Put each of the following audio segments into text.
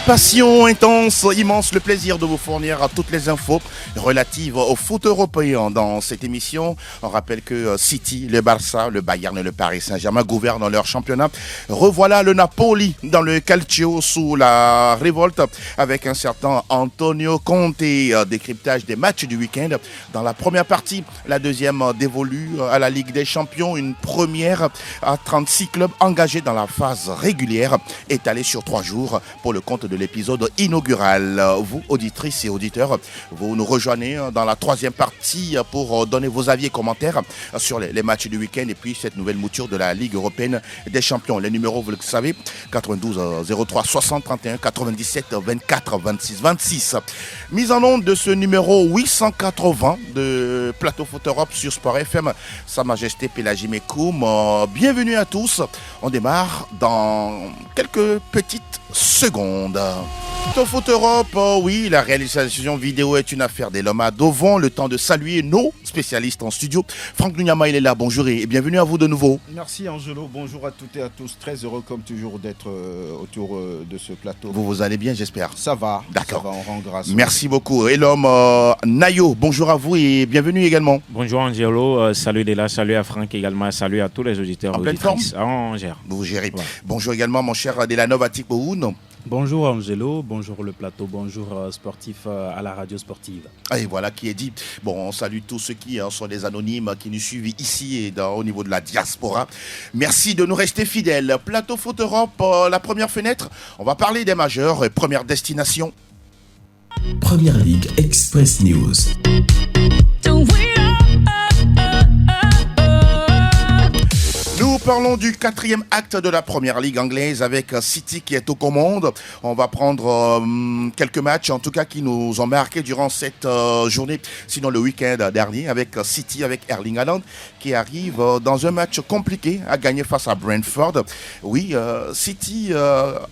Passion intense, immense, le plaisir de vous fournir toutes les infos relatives au foot européen dans cette émission. On rappelle que City, le Barça, le Bayern et le Paris Saint-Germain gouvernent leur championnat. Revoilà le Napoli dans le Calcio sous la révolte avec un certain Antonio Conte. Décryptage des matchs du week-end. Dans la première partie, la deuxième dévolue à la Ligue des Champions. Une première à 36 clubs engagés dans la phase régulière étalée sur 3 jours pour le compte de l'épisode inaugural. Vous, auditrices et auditeurs, vous nous rejoignez dans la troisième partie pour donner vos avis et commentaires sur les matchs du week-end et puis cette nouvelle mouture de la Ligue européenne des champions. Les numéros, vous le savez, 92 03 60 31 97 24 26 26. Mise en onde de ce numéro 880 de Plateau Foot Europe sur Sport FM, Sa Majesté Pélagie Mekoum. Bienvenue à tous. On démarre dans quelques petites secondes. Plateau Foot Europe, oui, la réalisation vidéo est une affaire des Loma Dovon. Le temps de saluer nos spécialistes en studio. Franck Lunyama, il est là. Bonjour et bienvenue à vous de nouveau. Merci Angelo, bonjour à toutes et à tous. Très heureux comme toujours d'être autour de ce plateau. Vous allez bien, j'espère. Ça va. D'accord. Ça va, on rend grâce. Merci beaucoup. Et l'homme Nayo, bonjour à vous et bienvenue également. Bonjour Angelo, salut Léla, salut à Franck également, salut à tous les auditeurs. En pleine forme. On gère. Vous gérez. Ouais. Bonjour également mon cher Delanov Atikoun. Bonjour Angelo, bonjour le plateau, bonjour sportif à la radio sportive. Et voilà qui est dit. Bon, on salue tous ceux qui sont des anonymes qui nous suivent ici et au niveau de la diaspora. Merci de nous rester fidèles. Plateau Foot Europe, la première fenêtre. On va parler des majeurs. Première destination. Première Ligue Express News. Nous parlons du 4e acte de la Première Ligue anglaise avec City qui est aux commandes. On va prendre quelques matchs, en tout cas qui nous ont marqué durant cette journée, sinon le week-end dernier, avec City, avec Erling Haaland, qui arrive dans un match compliqué à gagner face à Brentford. Oui, City,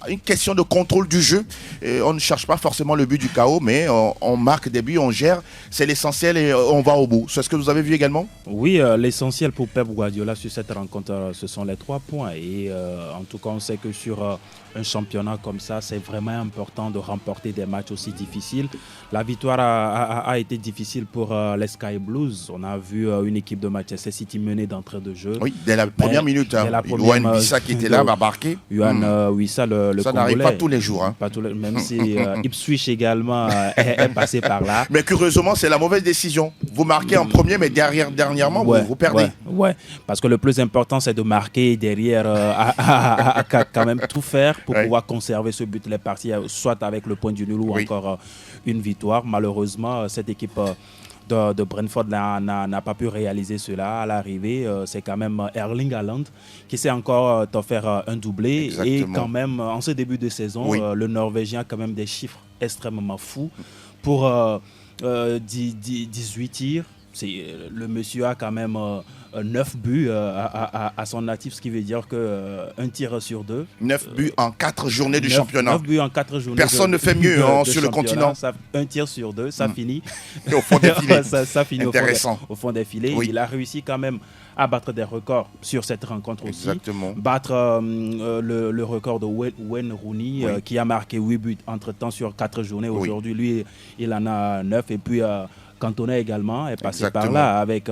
une question de contrôle du jeu. Et on ne cherche pas forcément le but du chaos, mais on marque des buts, on gère. C'est l'essentiel et on va au bout. C'est ce que vous avez vu également ? Oui, l'essentiel pour Pep Guardiola sur cette rencontre, ce sont les 3 points. Et en tout cas, on sait que sur un championnat comme ça, c'est vraiment important de remporter des matchs aussi difficiles. La victoire a été difficile pour les Sky Blues. On a vu une équipe de Manchester City menée d'entrée de jeu. Oui, dès la première minute. Yohan Wissa qui était là va marquer. Yohan Wissa, le ça Congolais. n'arrive pas tous les jours. Hein. Pas même si Ipswich également est passé par là. Mais curieusement, c'est la mauvaise décision. Vous marquez en premier, mais dernièrement, vous perdez. Ouais, parce que le plus important, c'est de marquer derrière, à quand même tout faire pour pouvoir conserver ce but. Les parties, soit avec le point du nul ou encore une victoire. Malheureusement, cette équipe de Brentford n'a pas pu réaliser cela à l'arrivée. C'est quand même Erling Haaland qui s'est encore offert un doublé. Exactement. Et quand même, en ce début de saison, le Norvégien a quand même des chiffres extrêmement fous. Pour 18 tirs, le monsieur a quand même 9 buts à son actif, ce qui veut dire qu'un tir sur 2. 9 buts en 4 journées du championnat. 9 buts en 4 journées. Personne ne fait mieux sur le continent. Un tir sur 2, ça finit. Et au fond des filets. ça finit au fond des filets. Oui. Il a réussi quand même à battre des records sur cette rencontre aussi. Exactement. Battre le record de Wayne Rooney qui a marqué 8 buts entre-temps sur 4 journées. Aujourd'hui, lui, il en a 9. Et puis Cantona également est passé par là avec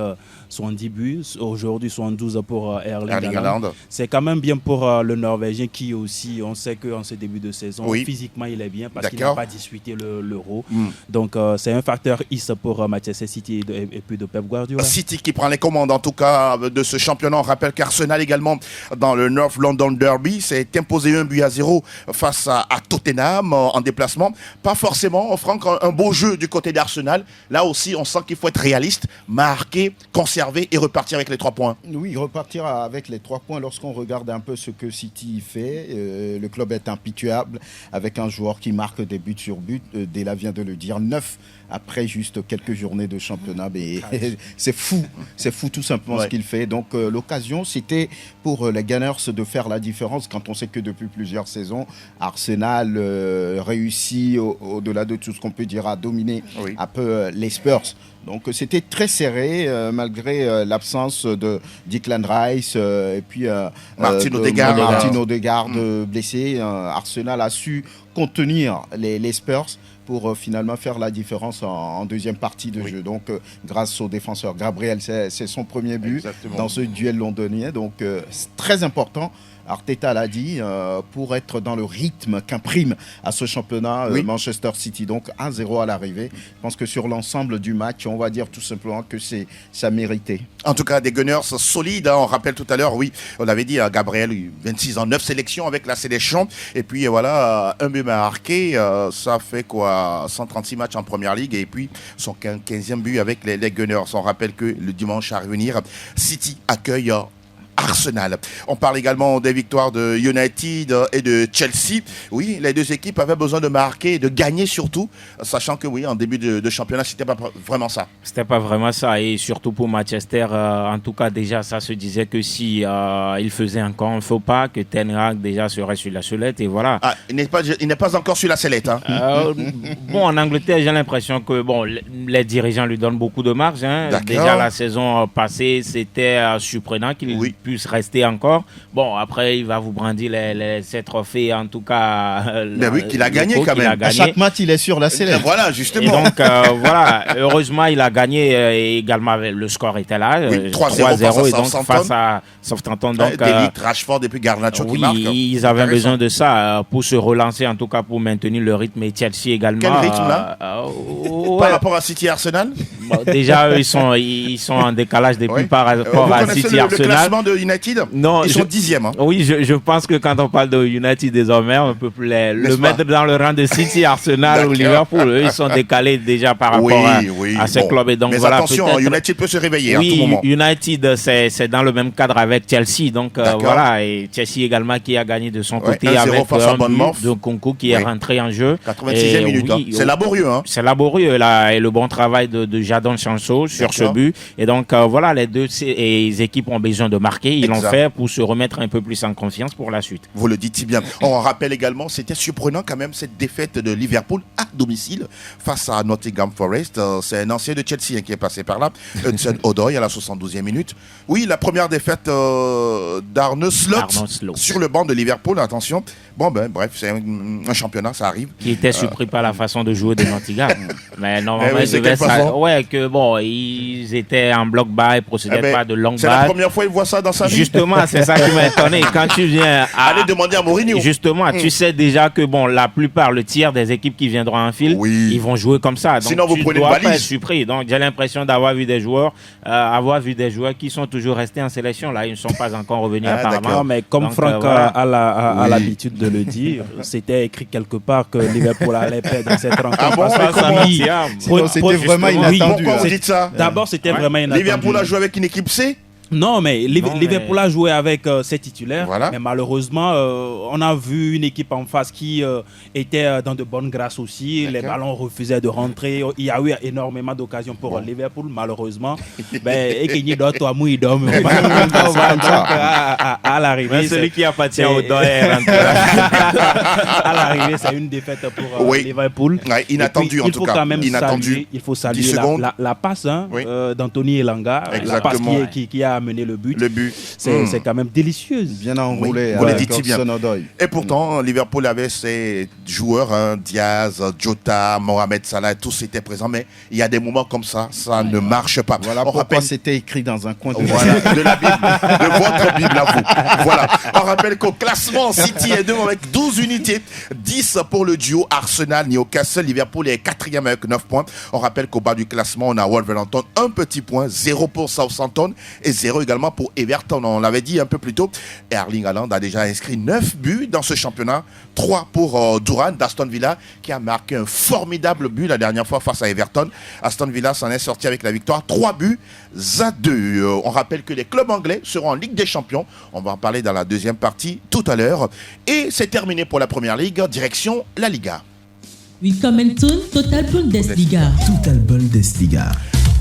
son 10 buts. Aujourd'hui, 72 pour Erling Haaland. C'est quand même bien pour le Norvégien qui aussi, on sait qu'en ce début de saison, physiquement, il est bien parce qu'il n'a pas disputé l'Euro. Donc, c'est un facteur X pour Manchester City et puis de Pep Guardiola. City qui prend les commandes, en tout cas, de ce championnat. On rappelle qu'Arsenal également, dans le North London Derby, s'est imposé 1-0 face à Tottenham en déplacement. Pas forcément, Franck, un beau jeu du côté d'Arsenal. Là aussi, on sent qu'il faut être réaliste, marquer, conserver et repartir avec les 3 points. Oui, repartir avec les 3 points. Lorsqu'on regarde un peu ce que City fait, le club est impitoyable avec un joueur qui marque des buts sur buts. Dela vient de le dire, 9 après juste quelques journées de championnat. Mais c'est fou tout simplement ce qu'il fait. Donc l'occasion, c'était pour les Gunners de faire la différence quand on sait que depuis plusieurs saisons, Arsenal réussit au-delà de tout ce qu'on peut dire à dominer un peu les Spurs. Spurs. Donc c'était très serré malgré l'absence de Declan Rice et puis Martin Odegaard blessé. Arsenal a su contenir les Spurs pour finalement faire la différence en deuxième partie de jeu. Donc grâce au défenseur Gabriel, c'est son premier but dans ce duel londonien. Donc c'est très important. Arteta l'a dit, pour être dans le rythme qu'imprime à ce championnat Manchester City. Donc 1-0 à l'arrivée. Je pense que sur l'ensemble du match, on va dire tout simplement que ça méritait. En tout cas, des Gunners solides. On rappelle tout à l'heure, on avait dit à Gabriel, 26 ans, 9 sélections avec la sélection. Et puis voilà, un but marqué, ça fait quoi 136 matchs en Première Ligue. Et puis son 15e but avec les Gunners. On rappelle que le dimanche à revenir, City accueille Arsenal. On parle également des victoires de United et de Chelsea. Oui, les deux équipes avaient besoin de marquer et de gagner surtout, sachant que en début de championnat, c'était pas vraiment ça. C'était pas vraiment ça, et surtout pour Manchester, en tout cas déjà ça se disait que si il faisait encore un faux pas, que Ten Hag déjà serait sur la sellette, et voilà. Ah, il n'est pas encore sur la sellette. Hein. Bon, en Angleterre, j'ai l'impression que les dirigeants lui donnent beaucoup de marge. Hein. Déjà la saison passée, c'était surprenant qu'il puisse rester encore. Bon, après, il va vous brandir ces trophées, en tout cas. Qu'il a gagné quand même. À chaque match, il est sur la sellette. Voilà, justement. Et donc, voilà, heureusement, il a gagné également. Le score était là. 3-0 et donc face à Southampton. Donc, Delict, Rashford et puis Garnacho qui marquent. Ils avaient besoin de ça pour se relancer, en tout cas pour maintenir le rythme. Et Chelsea également. Quel rythme là par rapport à City et Arsenal? Déjà, eux, ils sont en décalage depuis par rapport à City et Arsenal. Le classement de United, non, ils sont 10e. Hein. Oui, je pense que quand on parle de United désormais, on peut plus le mettre dans le rang de City, Arsenal ou Liverpool. Eux, ils sont décalés déjà par rapport à ces clubs. Et donc, mais voilà, attention, United peut se réveiller à tout moment. United, c'est dans le même cadre avec Chelsea. Donc voilà, et Chelsea également qui a gagné de son côté avec un but de Nkunku qui est rentré en jeu. 86e minute. C'est laborieux. Hein. C'est laborieux là, et le bon travail de Jadon Sancho sur ce but. Et donc voilà, les deux équipes ont besoin de marquer. Ils l'ont fait pour se remettre un peu plus en confiance pour la suite. Vous le dites si bien. On rappelle également, c'était surprenant quand même cette défaite de Liverpool à domicile face à Nottingham Forest. C'est un ancien de Chelsea qui est passé par là, Hudson-Odoi à la 72e minute. Oui, la première défaite d'Arne Slot sur le banc de Liverpool. Attention. Bon bref, c'est un championnat, ça arrive. Qui était surpris par la façon de jouer de Nottingham. Mais normalement, ils étaient en bloc bas, ils procédaient pas de longue balle. C'est la première fois qu'ils voient ça dans sa vie. Justement, c'est ça qui m'a étonné. Quand tu viens aller demander à Mourinho. Justement, tu sais déjà que la plupart, le tiers des équipes qui viendront en fil, ils vont jouer comme ça. Donc, sinon, vous prenez une valise. Pas être surpris. Donc, j'ai l'impression d'avoir vu des joueurs, qui sont toujours restés en sélection. Là, ils ne sont pas encore revenus apparemment. Non, mais comme Franck a l'habitude de le dire, c'était écrit quelque part que Liverpool allait perdre cette rencontre. C'était vraiment inattendu. Pourquoi vous dites ça? D'abord, c'était vraiment inattendu. Liverpool a joué avec une équipe C? Non, mais Liverpool a joué avec ses titulaires. Voilà. Mais malheureusement, on a vu une équipe en face qui était dans de bonnes grâces aussi. Les ballons refusaient de rentrer. Il y a eu énormément d'occasions pour Liverpool, malheureusement. À l'arrivée, celui qui appartient au dos est rentré. À l'arrivée, c'est une défaite pour Liverpool. Inattendu en tout cas. Il faut saluer la passe d'Anthony Elanga. La passe qui a amené le but. C'est quand même délicieux. Bien enroulé. Vous le dites bien. Et pourtant, Liverpool avait ses joueurs, Diaz, Jota, Mohamed Salah, tous étaient présents. Mais il y a des moments comme ça ne marche pas. Voilà pourquoi c'était écrit dans un coin de la Bible, de votre Bible à vous. Voilà. On rappelle qu'au classement, City est devant avec 12 unités, 10 pour le duo Arsenal-Newcastle. Liverpool est 4e avec 9 points. On rappelle qu'au bas du classement, on a Wolverhampton, 1 petit point, 0 pour Southampton et 0 également pour Everton. On l'avait dit un peu plus tôt. Erling Haaland a déjà inscrit 9 buts dans ce championnat. 3 pour Duran d'Aston Villa qui a marqué un formidable but la dernière fois face à Everton. Aston Villa s'en est sorti avec la victoire. 3 buts à 2. On rappelle que les clubs anglais seront en Ligue des Champions. On va en parler dans la deuxième partie tout à l'heure. Et c'est terminé pour la Première Ligue. Direction la Liga. Willkommen zum Total Bundesliga. Total Bundesliga.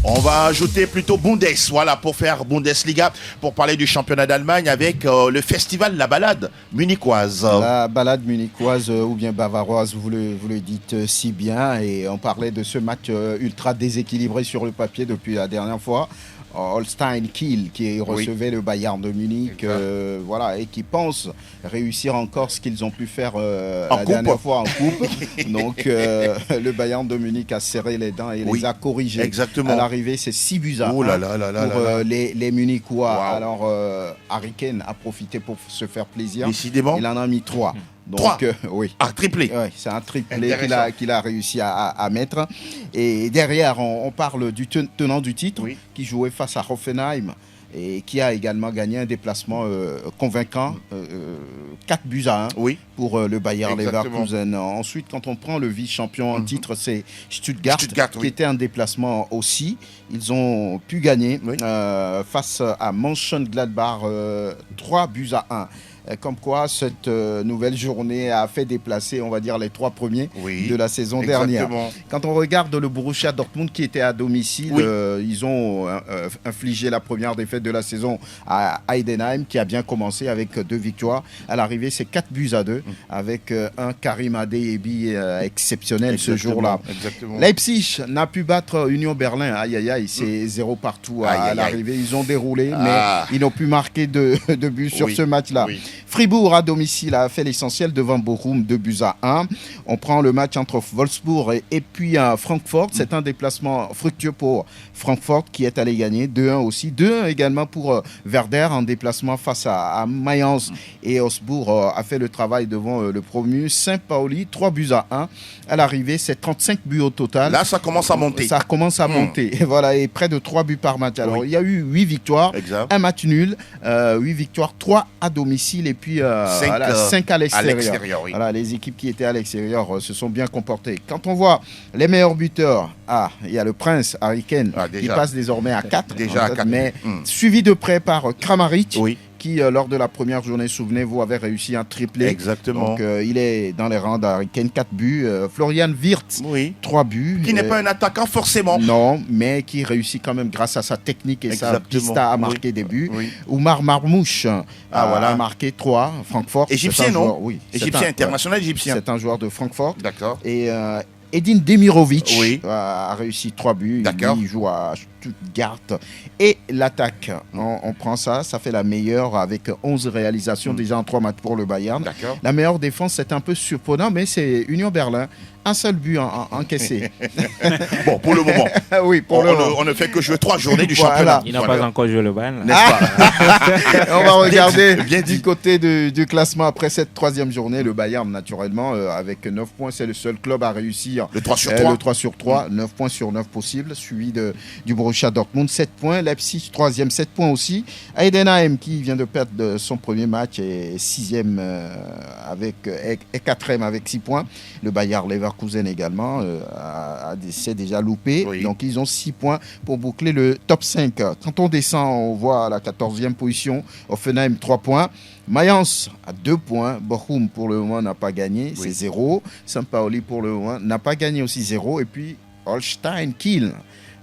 On va ajouter plutôt Bundes, voilà, pour faire Bundesliga, pour parler du championnat d'Allemagne avec le festival La Balade munichoise. La balade munichoise ou bien bavaroise, vous le dites si bien. Et on parlait de ce match ultra déséquilibré sur le papier depuis la dernière fois. Holstein Kiel qui recevait le Bayern de Munich, voilà, et qui pense réussir encore ce qu'ils ont pu faire la dernière fois en coupe. Donc le Bayern de Munich a serré les dents et les a corrigés. Exactement. À l'arrivée, c'est 6-1 pour les Munichois. Wow. Alors Harry Kane a profité pour se faire plaisir. Décidément. Il en a mis 3. Donc, oui. Un triplé. Oui, c'est un triplé qu'il a réussi à mettre. Et derrière, on parle du tenant du titre qui jouait face à Hoffenheim et qui a également gagné un déplacement convaincant, 4-1 pour le Bayer Leverkusen. Ensuite, quand on prend le vice-champion en titre, c'est Stuttgart qui était en déplacement aussi. Ils ont pu gagner face à Mönchengladbach 3-1. Comme quoi, cette nouvelle journée a fait déplacer, on va dire, les 3 premiers de la saison dernière. Quand on regarde le Borussia Dortmund qui était à domicile, ils ont infligé la première défaite de la saison à Heidenheim, qui a bien commencé avec 2 victoires. À l'arrivée, c'est 4-2 avec un Karim Adeyemi exceptionnel ce jour-là. Leipzig n'a pu battre Union Berlin. Aïe, aïe, aïe, c'est 0 partout à l'arrivée. Ils ont déroulé, mais ils n'ont pu marquer de buts sur ce match-là. Fribourg à domicile a fait l'essentiel devant Bochum 2-1. On prend le match entre Wolfsburg et puis Francfort. C'est un déplacement fructueux pour Francfort qui est allé gagner 2-1 aussi. 2-1 également pour Werder en déplacement face à Mayence. Et Augsbourg a fait le travail devant le promu Saint-Pauli 3-1. À l'arrivée, c'est 35 buts au total. Là, ça commence à monter. Ça commence à monter. Et voilà, et près de 3 buts par match. Alors, il y a eu 8 victoires, un match nul, 8 victoires, 3 à domicile et puis 5 à l'extérieur. Voilà, les équipes qui étaient à l'extérieur se sont bien comportées. Quand on voit les meilleurs buteurs, il y a le Prince, Harry Kane, qui passe désormais à 4. Mais suivi de près par Kramaric. Qui, lors de la première journée, souvenez-vous, avait réussi un triplé. Exactement. Donc, il est dans les rangs d'Harry Kane, 4 buts. Florian Wirtz, 3 buts. Qui n'est pas un attaquant forcément. Non, mais qui réussit quand même grâce à sa technique et sa pista à marquer des buts. Oumar Marmouche a marqué 3. Francfort. Égyptien, non? Oui. Égyptien, international égyptien. C'est un joueur de Francfort. D'accord. Et Edin Demirovic a réussi 3 buts. Il joue à Stuttgart. Et l'attaque, on prend ça fait la meilleure avec 11 réalisations déjà en 3 matchs pour le Bayern. La meilleure défense, c'est un peu surprenant, mais c'est Union Berlin. Un seul but encaissé. Bon, pour le moment. Oui, on ne fait que jouer 3 journées du championnat. Il n'a pas encore joué le Bayern. N'est-ce pas? On va regarder du côté du classement après cette 3e journée. Le Bayern, naturellement, avec 9 points, c'est le seul club à réussir. Le 3 sur 3. Le 3 sur 3, 9 points sur 9 possibles, suivi du Borussia Dortmund, 7 points. Leipzig, 3e, 7 points aussi. Heidenheim, qui vient de perdre son premier match, est 6e et 4e avec 6 points. Le Bayer Leverkusen également s'est déjà loupé. Donc, ils ont 6 points pour boucler le top 5. Quand on descend, on voit à la 14e position, Hoffenheim, 3 points. Mayence à 2 points. Bochum, pour le moment, n'a pas gagné. C'est 0. Saint-Pauli, pour le moment, n'a pas gagné aussi 0. Et puis, Holstein Kiel.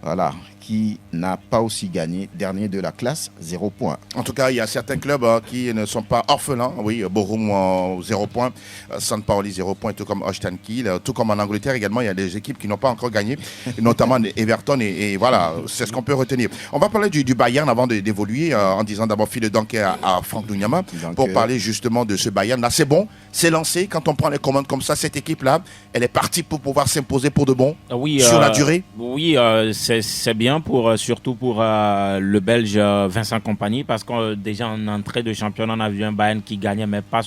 Voilà, qui n'a pas aussi gagné, dernier de la classe, 0 points. En tout cas, il y a certains clubs qui ne sont pas orphelins. Oui, Bochum, 0 points, Saint-Pauli, 0 points, tout comme Holstein Kiel. Tout comme en Angleterre également, il y a des équipes qui n'ont pas encore gagné, notamment Everton, et voilà, c'est ce qu'on peut retenir. On va parler du Bayern avant d'évoluer, en disant d'abord Phil Danke à Franck Ndouyama, pour parler justement de ce Bayern-là. C'est bon, c'est lancé, quand on prend les commandes comme ça, cette équipe-là, elle est partie pour pouvoir s'imposer pour de bon, sur la durée. Oui, c'est bien, surtout pour le Belge Vincent Kompany, parce que déjà en entrée de championnat, on a vu un Bayern qui gagnait, mais pas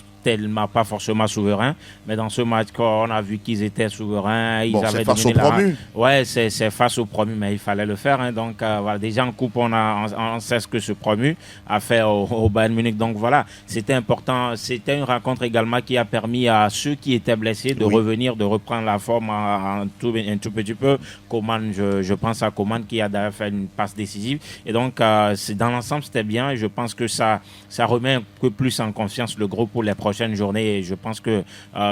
forcément souverain. Mais dans ce match, on a vu qu'ils étaient souverains. Ils avaient c'est face au promu. Ouais, c'est face au promu, mais il fallait le faire. Donc voilà, déjà en coupe, on sait ce que ce promu a fait au Bayern Munich. Donc voilà, c'était important. C'était une rencontre également qui a permis à ceux qui étaient blessés de revenir, de reprendre la forme un tout petit peu. Coman, je pense à Coman qui a d'ailleurs fait une passe décisive. Et donc, dans l'ensemble, c'était bien. Et je pense que ça remet un peu plus en confiance le groupe pour les prochains prochaines journées. Et je pense que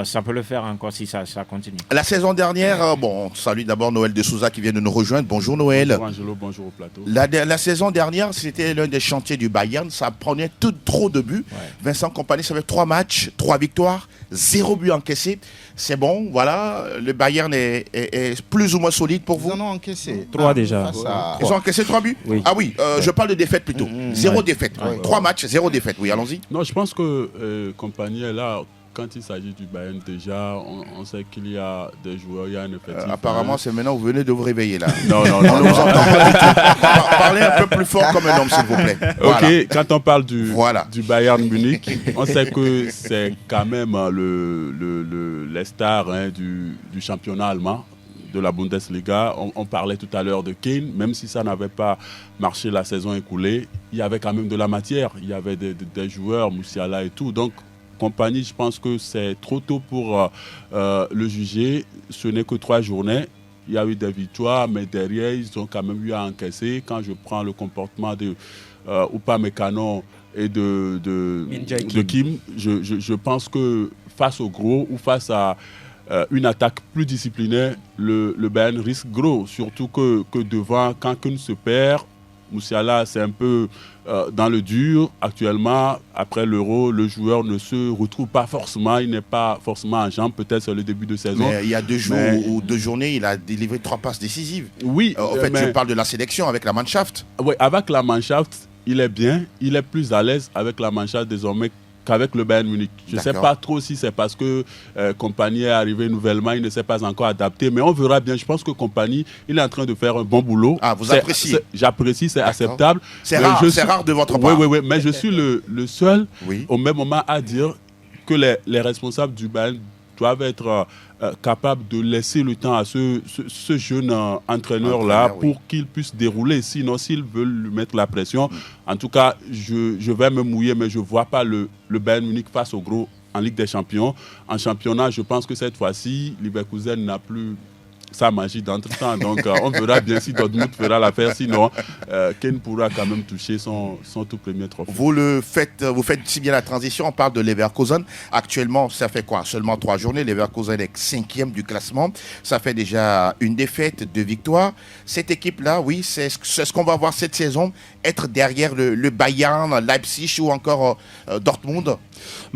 ça peut le faire encore si ça continue. La saison dernière, on salue d'abord Noël de Souza qui vient de nous rejoindre. Bonjour Noël. Bonjour Angelo, bonjour au plateau. La saison dernière, c'était l'un des chantiers du Bayern. Ça prenait trop de buts. Ouais. Vincent Kompany, ça fait 3 matchs, 3 victoires, 0 but encaissé. C'est bon, voilà. Le Bayern est plus ou moins solide pour vous. Ils en ont encaissé 3 déjà. Ils ont encaissé 3 buts. Oui. Ah oui, je parle de défaite plutôt. 0 défaite. 3 matchs, 0 défaite. Oui, allons-y. Non, je pense que Kompany est là. Quand il s'agit du Bayern, déjà, on sait qu'il y a des joueurs, il y a un effectif. Apparemment, c'est maintenant que vous venez de vous réveiller là. Non. On ne vous entend pas du tout. Parlez un peu plus fort comme un homme, s'il vous plaît. Voilà. Ok, quand on parle du Bayern Munich, on sait que c'est quand même les stars du championnat allemand, de la Bundesliga. On parlait tout à l'heure de Kane, même si ça n'avait pas marché la saison écoulée, il y avait quand même de la matière. Il y avait des joueurs, Musiala et tout. Donc, Kompany, je pense que c'est trop tôt pour le juger. Ce n'est que 3 journées. Il y a eu des victoires, mais derrière, ils ont quand même eu à encaisser. Quand je prends le comportement de Upamecano et de Kim, je pense que face au gros ou face à une attaque plus disciplinée, le Bayern risque gros. Surtout que devant, quand Kun se perd, Musiala, c'est un peu dans le dur. Actuellement, après l'Euro, le joueur ne se retrouve pas forcément. Il n'est pas forcément en jambes. Peut-être sur le début de saison. Mais il y a 2 jours ou 2 journées, il a délivré 3 passes décisives. Oui. En fait, je parle de la sélection avec la Mannschaft. Oui, avec la Mannschaft, il est bien. Il est plus à l'aise avec la Mannschaft désormais qu'avec le Bayern Munich. Je ne sais pas trop si c'est parce que Kompany est arrivé nouvellement, il ne s'est pas encore adapté, mais on verra bien. Je pense que Kompany, il est en train de faire un bon boulot. Ah, vous appréciez? J'apprécie, c'est acceptable. C'est rare de votre part. Oui, mais je suis le seul, au même moment, à dire que les responsables du Bayern doivent être capables de laisser le temps à ce jeune entraîneur-là pour qu'il puisse dérouler. Sinon, s'ils veulent lui mettre la pression, en tout cas, je vais me mouiller, mais je ne vois pas le Bayern Munich face au gros en Ligue des Champions. En championnat, je pense que cette fois-ci, Leverkusen n'a plus sa magie d'entre-temps. Donc, on verra bien si Dortmund fera l'affaire. Sinon, Kane pourra quand même toucher son tout premier trophée. Vous faites si bien la transition. On parle de Leverkusen. Actuellement, ça fait quoi? Seulement 3 journées. Leverkusen est 5e du classement. Ça fait déjà 1 défaite, 2 victoires. Cette équipe-là, oui, c'est ce qu'on va voir cette saison. Être derrière le Bayern, Leipzig ou encore Dortmund.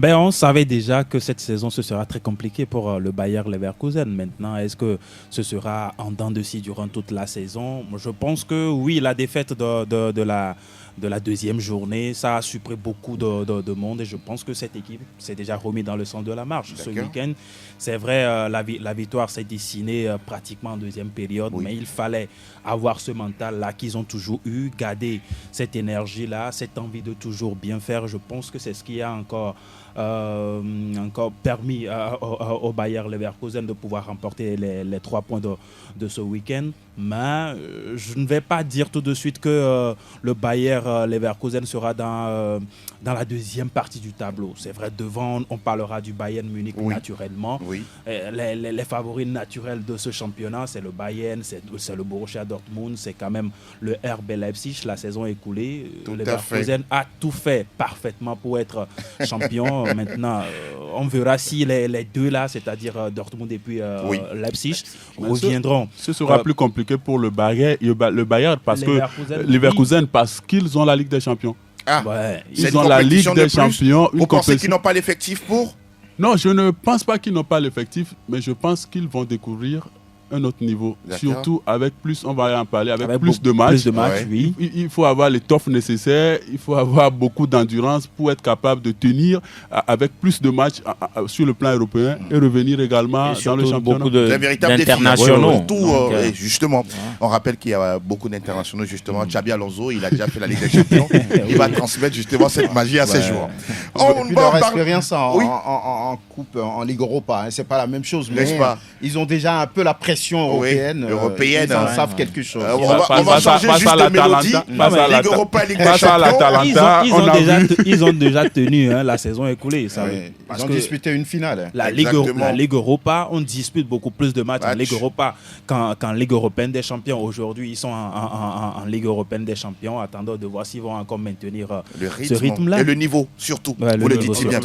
On savait déjà que cette saison, ce sera très compliqué pour le Bayer Leverkusen. Maintenant, est-ce que ce sera en dents de scie durant toute la saison? Je pense que oui, la défaite de la deuxième journée, ça a surpris beaucoup de monde et je pense que cette équipe s'est déjà remise dans le sens de la marche. Ce week-end, c'est vrai, la victoire s'est dessinée pratiquement en deuxième période, mais il fallait avoir ce mental-là qu'ils ont toujours eu, garder cette énergie-là, cette envie de toujours bien faire. Je pense que c'est ce qui a encore permis au Bayer Leverkusen de pouvoir remporter les 3 points de ce week-end. Mais je ne vais pas dire tout de suite que le Bayer Leverkusen sera dans la deuxième partie du tableau. C'est vrai, devant, on parlera du Bayern Munich naturellement. Oui. Les favoris naturels de ce championnat, c'est le Bayern, c'est le Borussia Dortmund, c'est quand même le RB Leipzig. La saison écoulée, le Leverkusen a tout fait parfaitement pour être champion. Maintenant, on verra si les deux là, c'est-à-dire Dortmund et puis Leipzig, reviendront. Ce sera plus compliqué pour le Bayern parce que Leverkusen parce qu'ils ont la Ligue des Champions. Ils ont la Ligue des Champions. Vous pensez qu'ils n'ont pas l'effectif pour? Non, je ne pense pas qu'ils n'ont pas l'effectif, mais je pense qu'ils vont découvrir un autre niveau. Surtout avec plus, on va en parler, avec plus de matchs. Oui. Il faut avoir l'étoffe nécessaire, il faut avoir beaucoup d'endurance pour être capable de tenir avec plus de matchs sur le plan européen et revenir également dans le championnat. Beaucoup d'internationaux. Justement, on rappelle qu'il y a beaucoup d'internationaux. Justement, Xabi Alonso, il a déjà fait la Ligue des Champions. Il va transmettre justement cette magie à ses joueurs. Leur expérience en coupe, en Ligue Europa, c'est pas la même chose, mais ils ont déjà un peu la pression gestion européenne, ils en savent quelque chose. On va changer juste de mélodie. Ligue Europa, Ligue des Champions. Ils ont déjà tenu la saison écoulée. Ils ont disputé une finale. La Ligue Europa, on dispute beaucoup plus de matchs en Ligue Europa qu'en Ligue européenne des champions. Aujourd'hui, ils sont en Ligue européenne des champions, attendant de voir s'ils vont encore maintenir ce rythme-là. Et le niveau, surtout. Vous le dites bien.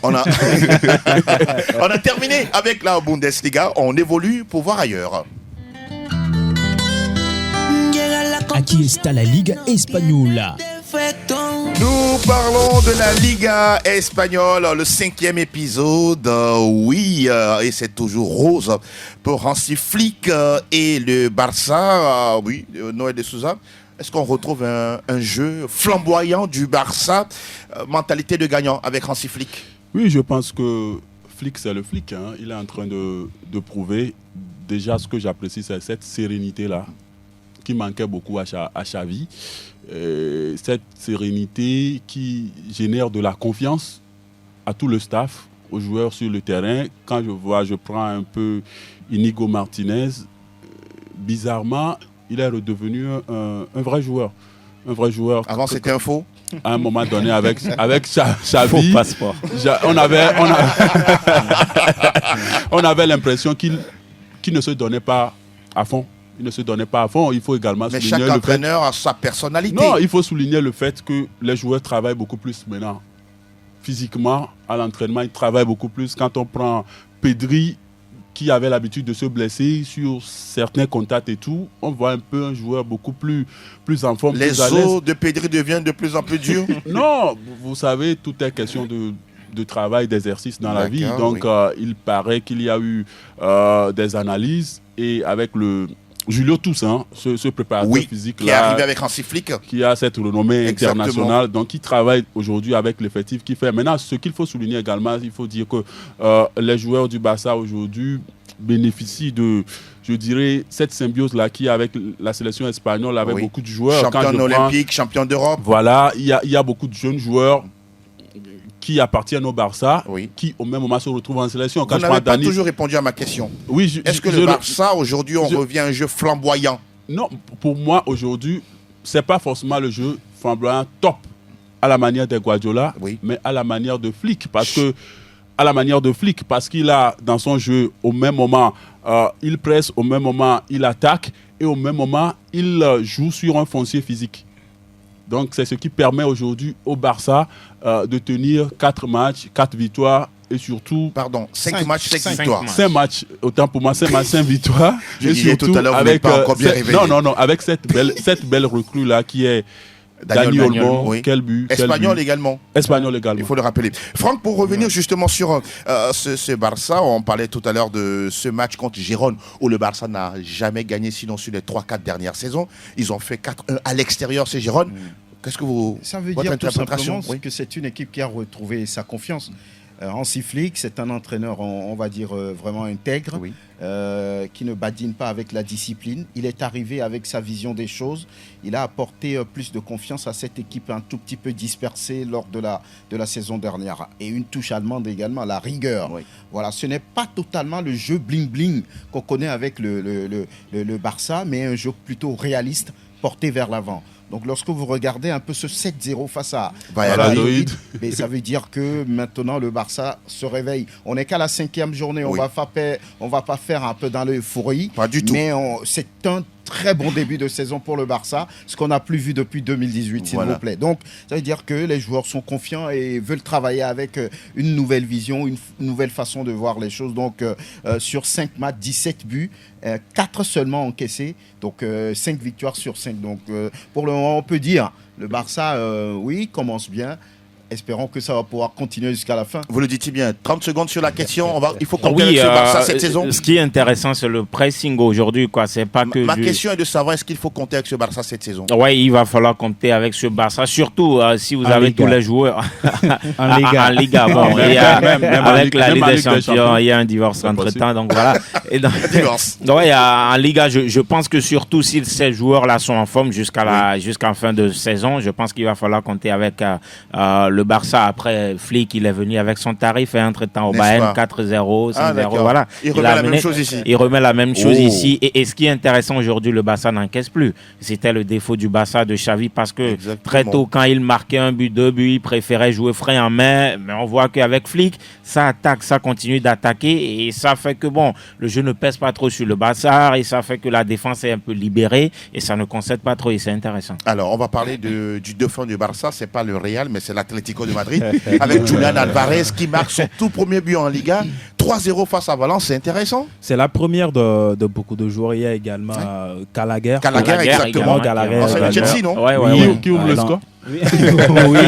On a terminé avec la Bundesliga. On évolue pour voir ailleurs. Aquí está la Liga Española. Nous parlons de la Liga espagnole, le 5e épisode. Et c'est toujours rose pour Hansi Flick et le Barça. Noël de Souza. Est-ce qu'on retrouve un jeu flamboyant du Barça, mentalité de gagnant avec Hansi Flick? Oui, je pense que Flick, c'est le Flick. Il est en train de prouver. Déjà, ce que j'apprécie, c'est cette sérénité-là qui manquait beaucoup à Xavi. Cette sérénité qui génère de la confiance à tout le staff, aux joueurs sur le terrain. Quand je prends un peu Inigo Martinez, bizarrement, il est redevenu un vrai joueur. Un vrai joueur. Avant, c'était un faux. À un moment donné, avec Xavi, faux passeport. On avait l'impression qu'il ne se donnait pas à fond. Il ne se donnait pas à fond. Il faut également souligner chaque entraîneur a sa personnalité. Non, il faut souligner le fait que les joueurs travaillent beaucoup plus maintenant. Physiquement, à l'entraînement, ils travaillent beaucoup plus. Quand on prend Pedri, qui avait l'habitude de se blesser sur certains contacts et tout, on voit un peu un joueur beaucoup plus en forme. Les os de Pedri deviennent de plus en plus durs. Non, vous savez, tout est question de travail, d'exercice dans la vie. Donc, il paraît qu'il y a eu des analyses et avec le Julio Toussaint, ce préparateur physique qui est arrivé avec Hansi Flick, qui a cette renommée internationale, donc il travaille aujourd'hui avec l'effectif qu'il fait. Maintenant, ce qu'il faut souligner également, il faut dire que les joueurs du Barça aujourd'hui bénéficient de, je dirais, cette symbiose-là qui, avec la sélection espagnole, avec beaucoup de joueurs. Champion olympique, champion d'Europe. Voilà, il y a beaucoup de jeunes joueurs qui appartiennent au Barça, qui au même moment se retrouvent en sélection. Vous n'avez pas toujours répondu à ma question. Oui, est-ce que le Barça, aujourd'hui, on revient à un jeu flamboyant? Non, pour moi, aujourd'hui, ce n'est pas forcément le jeu flamboyant top à la manière de Guardiola, mais à la manière de Flick. Parce qu'il a dans son jeu, au même moment, il presse, au même moment, il attaque, et au même moment, il joue sur un foncier physique. Donc, c'est ce qui permet aujourd'hui au Barça de tenir 4 matchs, 4 victoires et surtout... 5 matchs, 5 victoires. 5 matchs, autant pour moi, 5 matchs, 5 victoires. Je disais tout à l'heure, vous n'êtes pas encore bien réveillé. Non, avec cette belle recrue-là qui est Dani Olmo, quel but. Espagnol également. Il faut le rappeler. Franck, pour revenir justement sur ce Barça, on parlait tout à l'heure de ce match contre Gérone où le Barça n'a jamais gagné, sinon sur les 3-4 dernières saisons. Ils ont fait 4-1 à l'extérieur, c'est Gérone. Qu'est-ce que vous... Ça veut dire tout simplement que c'est une équipe qui a retrouvé sa confiance. Hansi Flick, c'est un entraîneur, on va dire, vraiment intègre, qui ne badine pas avec la discipline. Il est arrivé avec sa vision des choses. Il a apporté plus de confiance à cette équipe un tout petit peu dispersée lors de la saison dernière. Et une touche allemande également, la rigueur. Voilà, ce n'est pas totalement le jeu bling-bling qu'on connaît avec le Barça, mais un jeu plutôt réaliste, porté vers l'avant. Donc, lorsque vous regardez un peu ce 7-0 face à Valladolid, ça veut dire que maintenant, le Barça se réveille. On n'est qu'à la 5e journée. On va pas faire un peu dans l'euphorie. Pas du tout. Mais c'est un très bon début de saison pour le Barça, ce qu'on n'a plus vu depuis 2018, s'il vous plaît. Donc, ça veut dire que les joueurs sont confiants et veulent travailler avec une nouvelle vision, une nouvelle façon de voir les choses. Donc, sur 5 matchs, 17 buts, 4 seulement encaissés. Donc, 5 victoires sur 5. Donc, pour le moment, on peut dire, le Barça, commence bien. Espérons que ça va pouvoir continuer jusqu'à la fin. Vous le dites bien. 30 secondes sur la question. Il faut compter avec ce Barça cette saison. Ce qui est intéressant, c'est le pressing aujourd'hui. C'est pas que ma question est de savoir est-ce qu'il faut compter avec ce Barça cette saison. Oui, il va falloir compter avec ce Barça. Surtout si vous avez tous les joueurs en Liga. Bon, avec la Ligue des Champions, il y a un divorce entre-temps. Donc voilà. En Liga, je pense que surtout si ces joueurs-là sont en forme jusqu'à fin de saison, je pense qu'il va falloir compter avec le le Barça, après Flick, il est venu avec son tarif, et entre-temps au Bayern, 4-0, 5-0, voilà. Il remet la même chose ici. Il remet la même chose ici. Et ce qui est intéressant aujourd'hui, le Barça n'encaisse plus. C'était le défaut du Barça de Xavi, parce que très tôt, quand il marquait 1 but, 2 buts, il préférait jouer frais en main. Mais on voit qu'avec Flick, ça attaque, ça continue d'attaquer, et ça fait que le jeu ne pèse pas trop sur le Barça, et ça fait que la défense est un peu libérée, et ça ne concède pas trop, et c'est intéressant. Alors, on va parler du défunt du Barça, c'est pas le Real, mais c'est l'Atlético de Madrid, avec Julián Álvarez qui marque son tout premier but en Liga, 3-0 face à Valence, c'est intéressant. C'est la première de beaucoup de joueurs. Il y a également Gallagher. Exactement. C'est le Chelsea, non? Qui ouvre le score? Oui,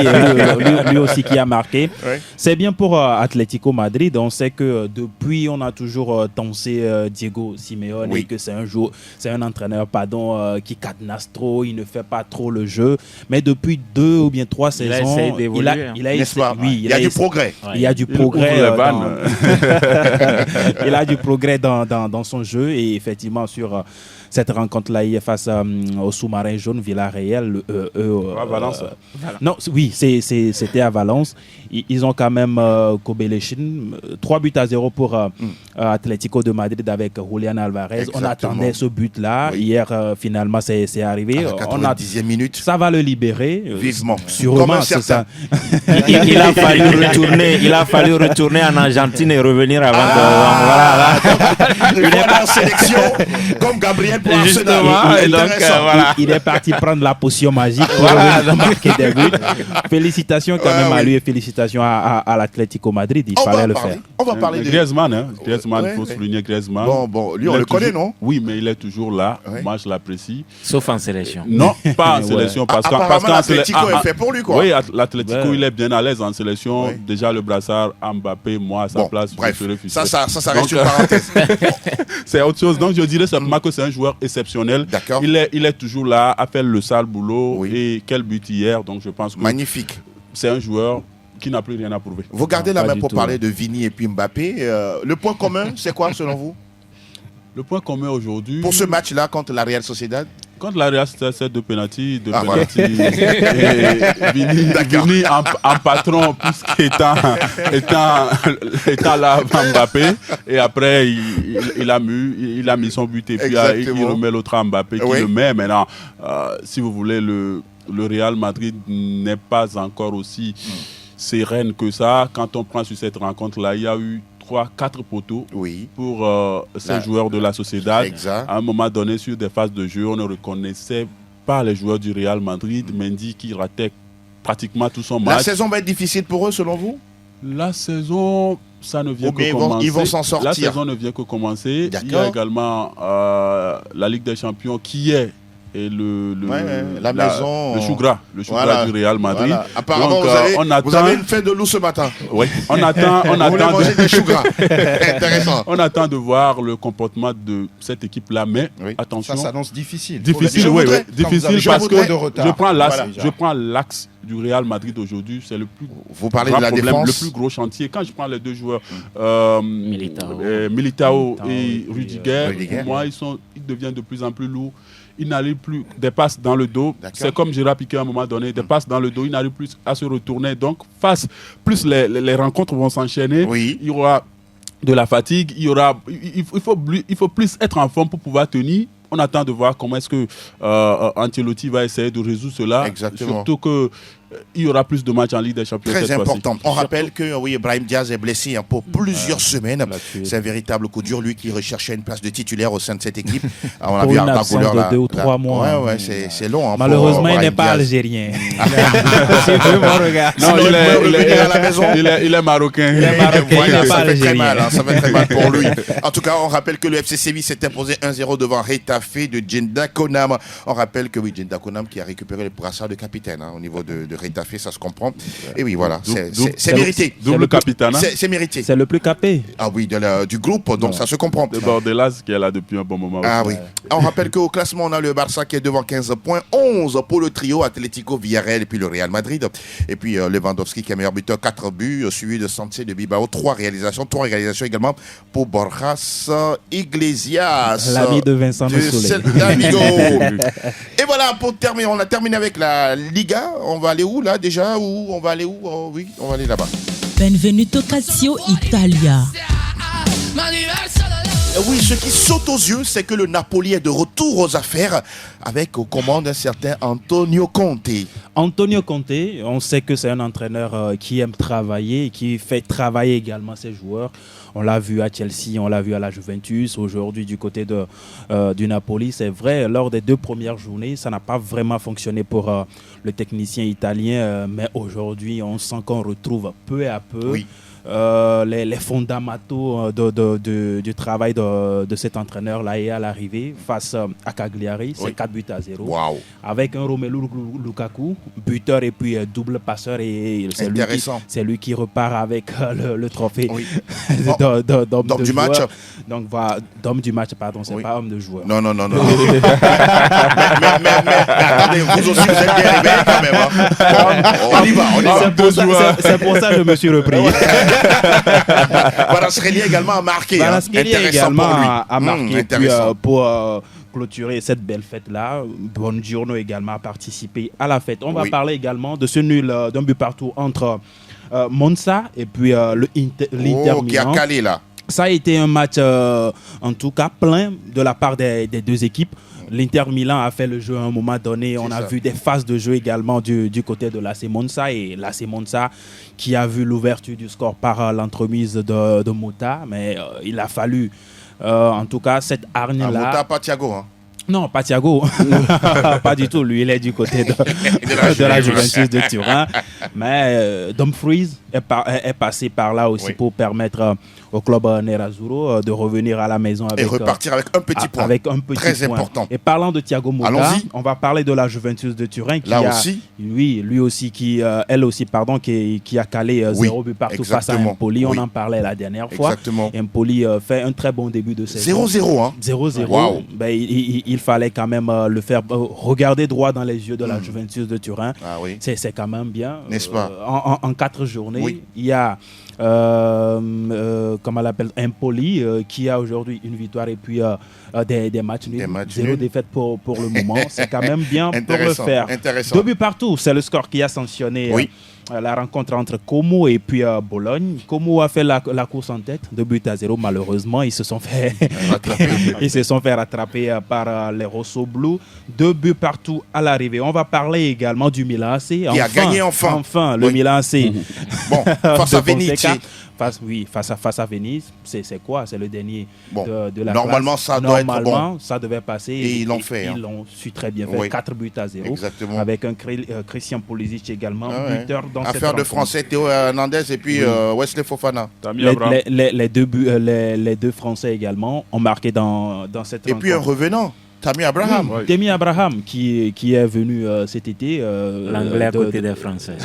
lui aussi qui a marqué. Ouais. C'est bien pour Atlético Madrid. On sait que depuis, on a toujours tensé Diego Simeone, et que c'est un entraîneur qui cadenasse trop, il ne fait pas trop le jeu. Mais depuis 2 ou bien 3 saisons, il y a du progrès. Il y a du progrès. Il a du progrès dans son jeu, et effectivement sur cette rencontre-là, il est face au sous-marin jaune Villarreal. À Valence. Non, oui, c'était à Valence. Ils ont quand même Kobelechin, 3-0 pour Atlético de Madrid avec Julián Álvarez. Exactement. On attendait ce but-là. Oui. Hier, finalement, c'est arrivé. À la 90e minute. Ça va le libérer. Vivement. Sûrement, c'est ça. Il a fallu retourner en Argentine et revenir avant de... Il est en sélection comme Gabriel pour Arsenal. Il est parti prendre la potion magique pour revenir marquer des buts. Félicitations quand même à lui, et félicitations à l'Atlético Madrid. Il fallait le faire. On va parler de Griezmann. Griezmann, il faut souligner Griezmann. Bon, lui, on le connaît, non? Oui, mais il est toujours là. Moi, je l'apprécie. Sauf en sélection. Non, pas en sélection. Parce que l'Atlético est fait pour lui, quoi. Oui, l'Atlético, il est bien à l'aise en sélection. Déjà, le brassard Mbappé, moi, à sa place, bref, je refuse. Ça reste une parenthèse. C'est autre chose. Donc, je dirais simplement que c'est un joueur exceptionnel. D'accord. Il est toujours là, a fait le sale boulot. Oui. Et quel but hier. Donc, je pense que magnifique. C'est un joueur qui n'a plus rien à prouver. Vous gardez la main pour parler de Vini et puis Mbappé. Le point commun, c'est quoi selon vous? Le point commun aujourd'hui... Pour ce match-là contre la Real Sociedad? Contre la Real Sociedad, c'est 2 pénaltys. Voilà. Et Vini en patron, puisqu'étant là, Mbappé. Et après, il a mis son but. Et puis, il remet l'autre à Mbappé qui le met. Maintenant, si vous voulez, le Real Madrid n'est pas encore aussi sereine que ça. Quand on prend sur cette rencontre-là, il y a eu 3-4 poteaux pour ces joueurs de la Sociedad. Exact. À un moment donné, sur des phases de jeu, on ne reconnaissait pas les joueurs du Real Madrid. Mendy qui ratait pratiquement tout son match. La saison va être difficile pour eux, selon vous? La saison, ça ne vient que commencer. Ils vont s'en sortir. La saison ne vient que commencer. Il y a également la Ligue des Champions qui est maison, le chou gras du Real Madrid. Voilà. Apparemment, donc, vous avez une fin de loup ce matin. Oui, on attend des choux gras. Intéressant. On attend de voir le comportement de cette équipe-là, mais attention. Ça s'annonce difficile. Difficile, oui. Difficile parce que je prends l'axe du Real Madrid aujourd'hui, c'est le plus Vous parlez de la défense, le plus gros chantier. Quand je prends les 2 joueurs, Militao et Rudiger, pour moi, ils deviennent de plus en plus lourds. Il n'arrive plus des passes dans le dos. C'est comme Gérard Piqué à un moment donné, des passes dans le dos, il n'arrive plus à se retourner. Donc, plus les rencontres vont s'enchaîner, il y aura de la fatigue, il faut plus être en forme pour pouvoir tenir. On attend de voir comment est-ce que Ancelotti va essayer de résoudre cela. Exactement. Surtout que il y aura plus de matchs en Ligue des Champions. Très important. On rappelle que Brahim Diaz est blessé pour plusieurs semaines. C'est un véritable coup dur. Lui qui recherchait une place de titulaire au sein de cette équipe. On a vu Arda Güler de 2 ou 3 mois. C'est long. Malheureusement, il n'est pas algérien. Non, il est marocain. Ça fait très mal. Ça fait très mal pour lui. En tout cas, on rappelle que le FC Séville s'est imposé 1-0 devant Retafe de Djenda Konam. On rappelle que Djenda Konam qui a récupéré le brassard de capitaine au niveau de Retafe, ça se comprend. Et oui, voilà, c'est mérité. Double capitaine. C'est mérité. C'est le plus capé. Ah oui, du groupe, donc ça se comprend. De Bordelas qui est là depuis un bon moment. Ah oui. On rappelle qu'au classement, on a le Barça qui est devant 15 points, 11 pour le trio Atlético, Villarreal et puis le Real Madrid. Et puis Lewandowski qui est meilleur buteur, 4 buts, suivi de Sanchez de Bilbao, 3 réalisations également pour Borjas Iglesias. L'ami de Vincent Soleil. Et voilà. voilà, pour terminer, on a terminé avec la Liga. On va aller où là déjà? On va aller où? Oui, on va aller là-bas. Benvenuto Calcio Italia. Oui, ce qui saute aux yeux, c'est que le Napoli est de retour aux affaires avec aux commandes un certain Antonio Conte. Antonio Conte, on sait que c'est un entraîneur qui aime travailler et qui fait travailler également ses joueurs. On l'a vu à Chelsea, on l'a vu à la Juventus. Aujourd'hui, du côté du Napoli, c'est vrai, lors des 2 premières journées, ça n'a pas vraiment fonctionné pour le technicien italien. Mais aujourd'hui, on sent qu'on retrouve peu à peu les fondamentaux du travail de cet entraîneur-là. Et à l'arrivée, face à Cagliari, c'est 4-0. Wow. Avec un Romelu Lukaku, buteur et puis double passeur. Et c'est lui qui repart avec le trophée d'homme du match. Donc voilà, d'homme du match, pardon, c'est pas homme de joueur. Non. mais attendez, vous aussi, vous êtes bien réveillés quand même. On y va. C'est pour ça que je me suis repris. Kvaratskhelia également a marqué. Pour clôturer cette belle fête-là. Buongiorno également a participé à la fête. On va parler également de ce nul d'un but partout entre Monza et puis l'Inter Milan. Qui a calé là. Ça a été un match en tout cas plein de la part des 2 équipes. L'Inter Milan a fait le jeu à un moment donné. On a vu des phases de jeu également du côté de l'AC Monza. Et l'AC Monza qui a vu l'ouverture du score par l'entremise de Mota. Mais il a fallu, en tout cas, cette hargne-là. Mota, pas Thiago, hein. Non, pas Thiago. Pas du tout. Lui, il est du côté de la Juventus de Turin. Mais Dumfries est passé par là aussi pour permettre au club Nerazzurro de revenir à la maison avec, et repartir avec un petit point. Avec un petit très point. Important. Et parlant de Thiago Motta, on va parler de la Juventus de Turin qui lui aussi qui a calé 0 but partout face à Empoli. On en parlait la dernière fois. Empoli fait un très bon début de saison. 0-0 hein. 0-0. Wow. Ben, il fallait quand même le faire regarder droit dans les yeux de la Juventus de Turin. C'est quand même bien. N'est-ce pas? En 4 journées, il y a comment on l'appelle, Empoli qui a aujourd'hui une victoire et puis des matchs nuls. 0 défaite pour le moment. C'est quand même bien pour le faire. 2 buts partout, c'est le score qui a sanctionné la rencontre entre Como et puis Bologne. Como a fait la course en tête, 2-0. Malheureusement, ils se sont fait rattraper par les Rossoblu. 2 buts partout à l'arrivée. On va parler également du Milan AC. Qui a gagné enfin. Le Milan AC. Bon, face à Venise. Face à Venise, c'est quoi? C'est le dernier de la normalement, classe. Normalement, ça devait passer. Et ils l'ont fait. Ils l'ont su très bien faire. 4-0. Exactement. Avec un Christian Pulisic également, buteur dans cette affaire de Français, Théo Hernandez et puis Wesley Fofana. Les 2 Français également ont marqué dans cette rencontre. Et puis un revenant. Tammy Abraham. Tammy Abraham qui est venu cet été. L'anglais à côté des Français.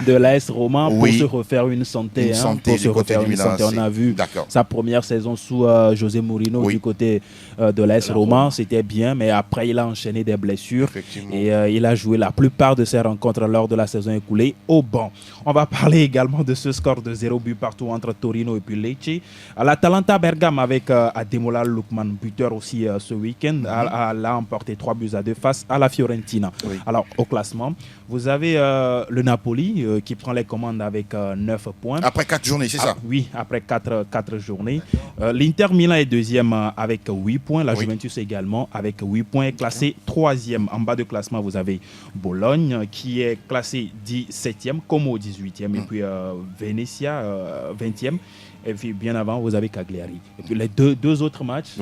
de l'AS Roma pour se refaire une santé. On a vu sa première saison sous José Mourinho du côté de l'AS Roma. C'était bien, mais après il a enchaîné des blessures. Et il a joué la plupart de ses rencontres lors de la saison écoulée au banc. On va parler également de ce score de 0 but partout entre Torino et puis Lecce. À l'Atalanta Bergame avec Ademola Lookman, buteur aussi ce week-end, a emporté 3-2 face à la Fiorentina. Alors au classement, vous avez le Napoli qui prend les commandes avec 9 points. Après 4 journées, c'est ça? Oui, après 4 journées. L'Inter Milan est deuxième avec 8 points. La Juventus également avec 8 points, classé 3e. En bas de classement, vous avez Bologne qui est classé 17e, Como 18e et puis Venezia 20e. Et puis bien avant, vous avez Cagliari. Et puis les deux autres matchs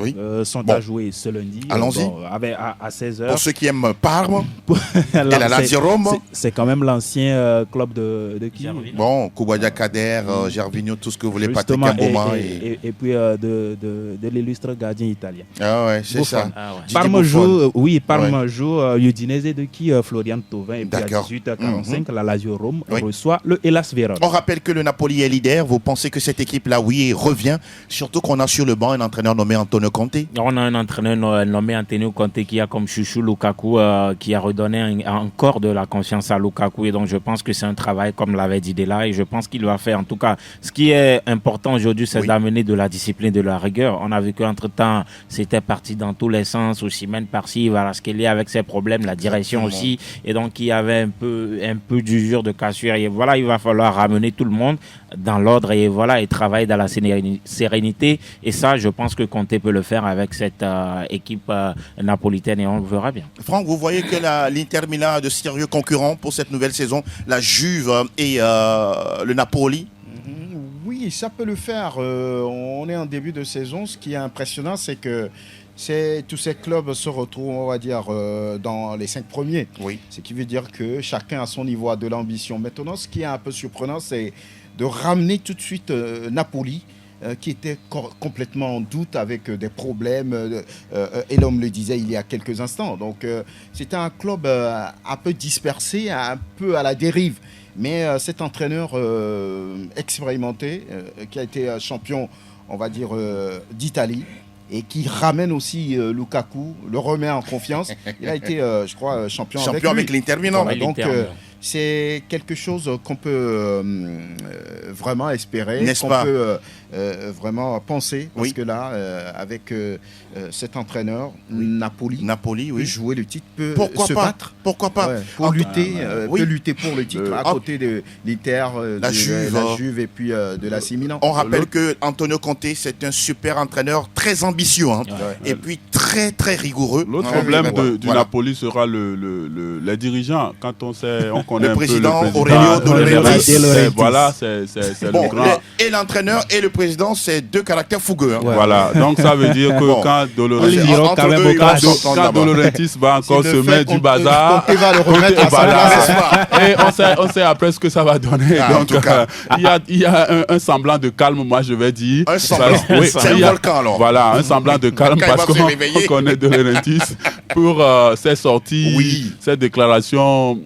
sont à jouer ce lundi. Allons-y. À 16h. Pour ceux qui aiment Parme et la Lazio Rome. C'est quand même l'ancien club de qui? Bon, Koubadia Kader, Gervinho, tout ce que vous voulez, Patrick Mboma. Et puis de l'illustre gardien italien. Ah ouais, c'est ça. Parme joue Udinese de qui? Florian Thauvin. Et puis à 18h45, la Lazio Rome reçoit le Hellas Vérone. On rappelle que le Napoli est leader. Vous pensez que cette équipe-là, revient, surtout qu'on a sur le banc un entraîneur nommé Antonio Conte? On a un un entraîneur nommé Antonio Conte qui a comme chouchou Lukaku, qui a redonné encore de la confiance à Lukaku. Et donc, je pense que c'est un travail, comme l'avait dit Dela, et je pense qu'il va faire. En tout cas, ce qui est important aujourd'hui, c'est d'amener de la discipline, de la rigueur. On a vu qu'entre-temps, c'était parti dans tous les sens, aussi même par-ci, voilà, ce qu'il y a avec ses problèmes, la direction aussi. Et donc, il y avait un peu d'usure, de cassure. Et voilà, il va falloir ramener tout le monde dans l'ordre et voilà, et travailler dans la sérénité. Et ça, je pense que Conte peut le faire avec cette équipe napolitaine et on le verra bien. Franck, vous voyez que l'Inter Milan a de sérieux concurrents pour cette nouvelle saison, la Juve et le Napoli? Oui, ça peut le faire. On est en début de saison. Ce qui est impressionnant, c'est que tous ces clubs se retrouvent, on va dire, dans les 5 premiers. Oui. Ce qui veut dire que chacun à son niveau a de l'ambition. Maintenant, ce qui est un peu surprenant, c'est de ramener tout de suite Napoli, qui était complètement en doute avec des problèmes. Et l'homme le disait il y a quelques instants. Donc, c'était un club un peu dispersé, un peu à la dérive. Mais cet entraîneur expérimenté, qui a été champion, on va dire, d'Italie, et qui ramène aussi Lukaku, le remet en confiance. Il a été, je crois, champion avec l'Inter Milan. Voilà, donc, c'est quelque chose qu'on peut vraiment espérer, qu'on peut vraiment penser, parce que là, avec cet entreur, Napoli peut jouer le titre, peut se battre. Pourquoi pas pour lutter, peut lutter pour le titre, à côté de l'Inter, la Juve et puis de l'AC Milan. On rappelle que Antonio Conte, c'est un super entraîneur, très ambitieux, et puis très très rigoureux. L'autre problème du Napoli sera les dirigeants. Quand on connaît le président Aurelio De Laurentiis. Voilà, c'est le grand. Et l'entraîneur et le président, c'est 2 caractères fougueux. Voilà, donc ça veut dire que quand De Laurentiis va encore se mettre du bazar, Conte va le remettre à sa place. Et on sait après ce que ça va donner. Donc il y a un semblant de calme, moi je vais dire. Un semblant, c'est un volcan alors. Voilà, un semblant de calme parce qu'on connaît De Laurentiis pour ses sorties, ses déclarations.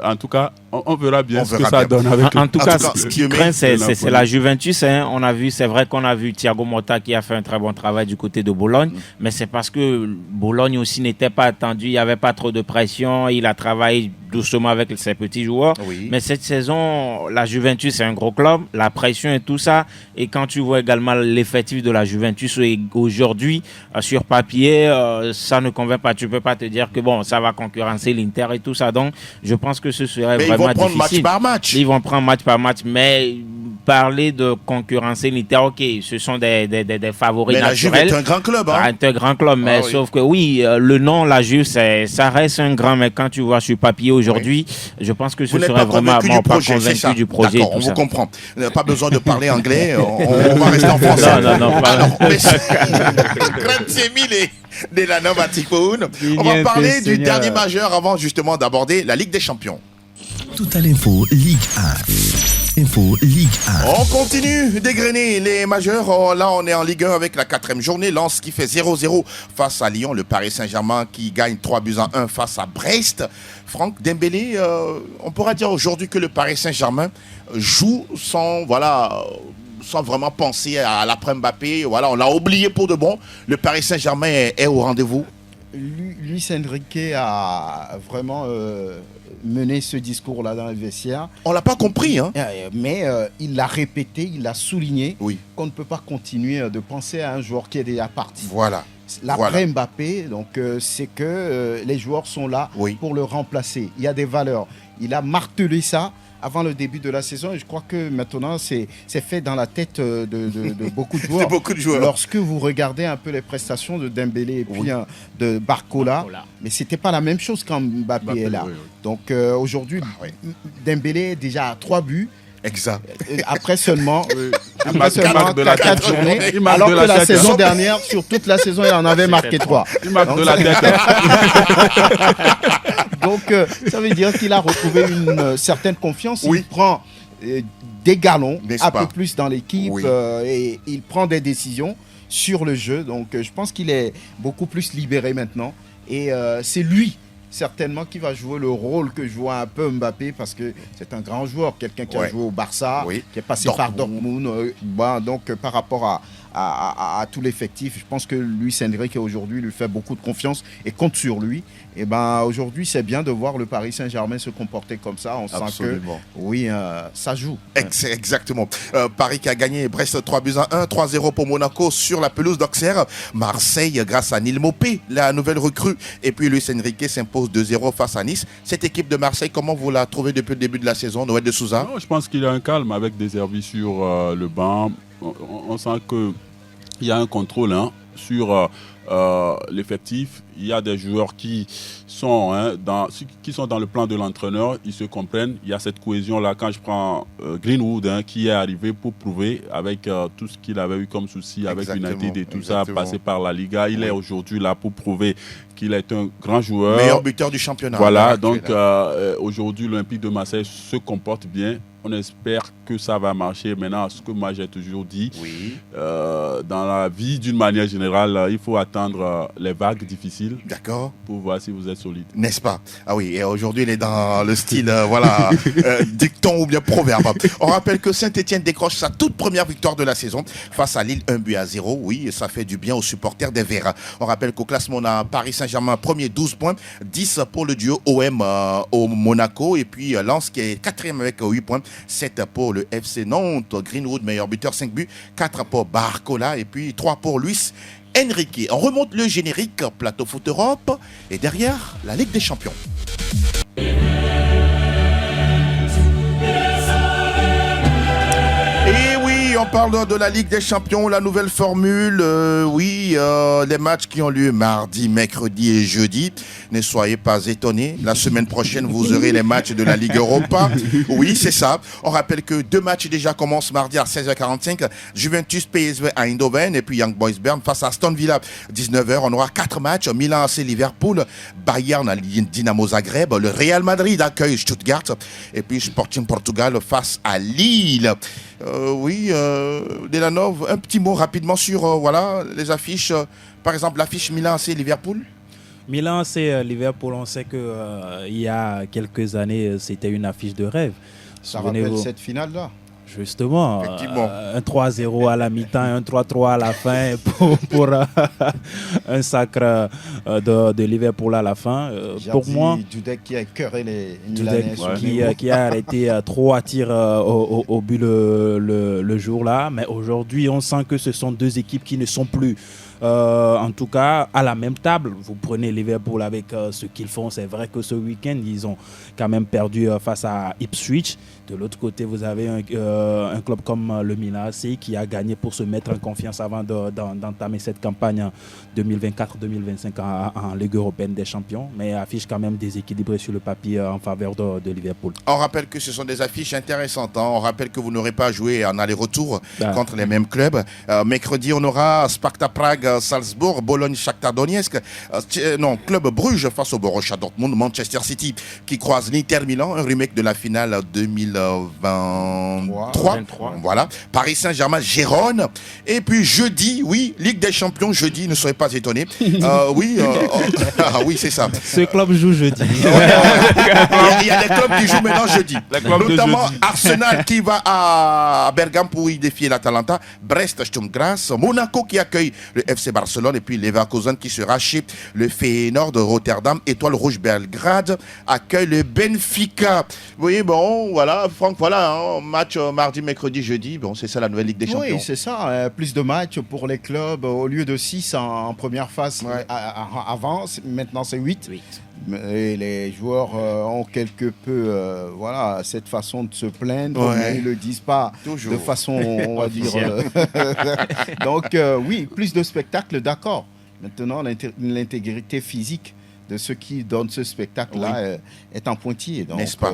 En tout cas, on verra bien ce que ça donne avec En tout cas, ce qui craint, c'est la Juventus. On a vu, c'est vrai qu'on a vu Thiago Motta qui a fait un très bon travail du côté de Bologne, mais c'est parce que Bologne aussi n'était pas attendu, il n'y avait pas trop de pression, il a travaillé doucement avec ses petits joueurs. Mais cette saison, la Juventus, c'est un gros club, la pression et tout ça. Et quand tu vois également l'effectif de la Juventus aujourd'hui, sur papier, ça ne convainc pas. Tu ne peux pas te dire que bon, ça va concurrencer l'Inter et tout ça. Donc, je pense que ce serait vraiment ils vont prendre difficile. Match par match. Ils vont prendre match par match, mais parler de concurrencer l'Inter, ok, ce sont des favoris naturels. Mais la Juve est un grand club. C'est un grand club, mais sauf que le nom, la Juve, ça reste un grand, mais quand tu vois sur papier aujourd'hui, je pense que ce serait vraiment pas convaincu du projet. D'accord, on vous comprend. Pas besoin de parler anglais, on va rester en français. Non. Alors, grazie mille de la Nova Typhoon. On va parler du dernier majeur avant justement d'aborder la Ligue des Champions. Tout à l'info Ligue 1. Info Ligue 1. On continue d'égrener les majeurs. Là, on est en Ligue 1 avec la 4e journée. Lens qui fait 0-0 face à Lyon. Le Paris Saint-Germain qui gagne 3-1 face à Brest. Franck Dembélé, on pourra dire aujourd'hui que le Paris Saint-Germain joue sans vraiment penser à l'après-Mbappé. Voilà, on l'a oublié pour de bon. Le Paris Saint-Germain est au rendez-vous. Luis Enrique a vraiment mené ce discours-là dans le vestiaire. On ne l'a pas compris. Mais il l'a répété, il l'a souligné qu'on ne peut pas continuer de penser à un joueur qui est déjà parti. Voilà. L'après Mbappé, donc c'est que les joueurs sont là pour le remplacer. Il y a des valeurs. Il a martelé ça avant le début de la saison et je crois que maintenant c'est fait dans la tête de beaucoup de joueurs. Beaucoup de joueurs. Lorsque vous regardez un peu les prestations de Dembélé et puis de Barcola, mais c'était pas la même chose quand Mbappé est là. Donc aujourd'hui, Dembélé est déjà à 3 buts. Exact. Après seulement 4 journées, alors que la saison dernière, sur toute la saison, il en avait marqué 3. Il marque de la tête. Donc, ça veut dire qu'il a retrouvé une certaine confiance. Il prend des galons, un peu plus dans l'équipe, et il prend des décisions sur le jeu. Donc, je pense qu'il est beaucoup plus libéré maintenant. Et c'est lui certainement qu'il va jouer le rôle que joue un peu Mbappé, parce que c'est un grand joueur, quelqu'un qui a joué au Barça, qui est passé par Dortmund. Donc par rapport à tout l'effectif, je pense que Luis Enrique aujourd'hui lui fait beaucoup de confiance et compte sur lui. Et aujourd'hui, c'est bien de voir le Paris Saint-Germain se comporter comme ça. On sent que ça joue. Exactement. Paris qui a gagné Brest 3-1, 3-0 pour Monaco sur la pelouse d'Auxerre. Marseille grâce à Neil Maupay, la nouvelle recrue. Et puis Luis Enrique s'impose 2-0 face à Nice. Cette équipe de Marseille, comment vous la trouvez depuis le début de la saison, Noël de Souza? Je pense qu'il a un calme avec des Hervé sur le banc. On sent qu'il y a un contrôle sur l'effectif. Il y a des joueurs qui sont dans le plan de l'entraîneur, ils se comprennent. Il y a cette cohésion-là. Quand je prends Greenwood, qui est arrivé pour prouver, avec tout ce qu'il avait eu comme souci avec United et tout ça, passé par la Liga, il est aujourd'hui là pour prouver qu'il est un grand joueur. Meilleur buteur du championnat. Voilà, donc aujourd'hui, l'Olympique de Marseille se comporte bien. On espère que ça va marcher. Maintenant, ce que moi j'ai toujours dit, dans la vie d'une manière générale, il faut attendre les vagues difficiles. D'accord. Pour voir si vous êtes solide. N'est-ce pas? Ah oui, et aujourd'hui il est dans le style, dicton ou bien proverbe. On rappelle que Saint-Etienne décroche sa toute première victoire de la saison face à Lille, 1-0. Oui, ça fait du bien aux supporters des Verts. On rappelle qu'au classement, on a Paris Saint-Germain premier, 12 points, 10 pour le duo OM au Monaco, et puis Lens qui est 4e avec 8 points, 7 pour le FC Nantes, Greenwood meilleur buteur, 5 buts, 4 pour Barcola et puis 3 pour Luis Enrique. On remonte le générique, Plateau Foot Europe, et derrière, la Ligue des Champions. On parle de la Ligue des Champions, la nouvelle formule, les matchs qui ont lieu mardi, mercredi et jeudi. Ne soyez pas étonnés, la semaine prochaine, vous aurez les matchs de la Ligue Europa. Oui, c'est ça. On rappelle que 2 matchs déjà commencent mardi à 16h45. Juventus PSV à Eindhoven et puis Young Boys Bern face à Aston Villa. 19h, on aura 4 matchs. Milan AC Liverpool, Bayern à Dynamo Zagreb, le Real Madrid accueille Stuttgart et puis Sporting Portugal face à Lille. Delanov, un petit mot rapidement sur les affiches. Par exemple, l'affiche Milan AC Liverpool. Milan AC Liverpool, on sait que il y a quelques années, c'était une affiche de rêve. Ça rappelle cette finale-là. Justement, un 3-0 à la mi-temps, un 3-3 à la fin pour un sacre de Liverpool à la fin. Pour moi, Dudek qui a écœuré les Milanais, qui a arrêté 3 tirs au but le jour-là. Mais aujourd'hui, on sent que ce sont 2 équipes qui ne sont plus en tout cas à la même table. Vous prenez Liverpool avec ce qu'ils font. C'est vrai que ce week-end, ils ont quand même perdu face à Ipswich. De l'autre côté, vous avez un club comme le Milan AC qui a gagné pour se mettre en confiance avant d'entamer cette campagne 2024-2025 en Ligue européenne des champions, mais affiche quand même déséquilibré sur le papier en faveur de Liverpool. On rappelle que ce sont des affiches intéressantes. On rappelle que vous n'aurez pas joué en aller-retour contre les mêmes clubs. Mercredi, on aura Sparta Prague, Salzbourg, Bologne, Shakhtar Donetsk, Club Bruges face au Borussia Dortmund, Manchester City qui croise l'Inter Milan, un remake de la finale 2023. Voilà. Paris Saint-Germain, Gérone. Et puis jeudi, Ligue des Champions, jeudi, ne soyez pas étonnés. Oui, c'est ça. Ce club joue jeudi. Il y a des clubs qui jouent maintenant jeudi. Notamment Arsenal qui va à Bergame pour y défier l'Atalanta, Brest, Sturm Graz, Monaco qui accueille le FC Barcelone et puis Leverkusen qui sera chez le Feyenoord de Rotterdam. Étoile Rouge Belgrade accueille le Benfica. Vous voyez, Franck, match mardi, mercredi, jeudi. C'est ça la nouvelle Ligue des Champions. Oui, c'est ça. Plus de matchs pour les clubs. Au lieu de 6 en première phase avant, maintenant c'est 8. Et les joueurs ont quelque peu cette façon de se plaindre, mais ils ne le disent pas de façon, on va dire. Donc, plus de spectacles, d'accord. Maintenant, l'intégrité physique de ceux qui donnent ce spectacle-là est en pointier. Donc, n'est-ce pas?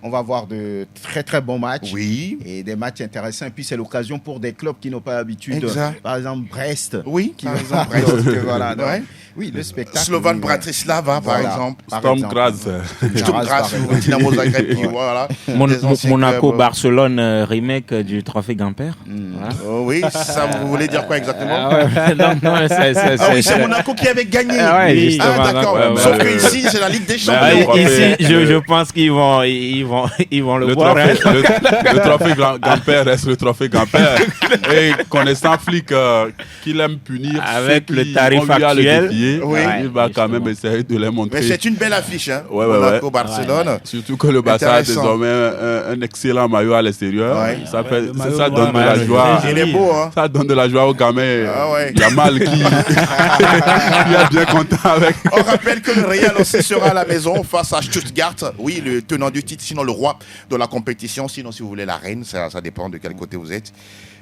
on va avoir de très très bons matchs. Oui. Et des matchs intéressants. Et puis c'est l'occasion pour des clubs qui n'ont pas l'habitude. Par exemple Brest. Oui, par exemple Brest. Voilà. Donc, oui, le spectacle. Slovan Bratislava, par exemple. Sturm Graz. Sturm Graz, Dynamo Zagreb. Voilà. Monaco, Barcelone, remake du Trophée Gamper. Oui, ça, vous voulez dire quoi exactement? Oui, c'est Monaco qui avait gagné. D'accord. Sauf que ici, c'est la Ligue des Champions. Ici, je pense qu'ils vont le voir. Le Trophée Gamper reste le Trophée Gamper. Et connaissant Flick, qu'il aime punir avec le tarif actuel. Il va quand même essayer de les montrer. Mais c'est une belle affiche, hein. Monaco-Barcelone. Surtout que le Barça a désormais un excellent maillot à l'extérieur. Ça donne de la joie. Il est beau, hein. Ça donne de la joie aux gamins. Yamal qui est bien content avec. On rappelle que le Real aussi sera à la maison face à Stuttgart. Oui, le tenant du titre, sinon le roi de la compétition. Sinon, si vous voulez, la reine. Ça dépend de quel côté vous êtes.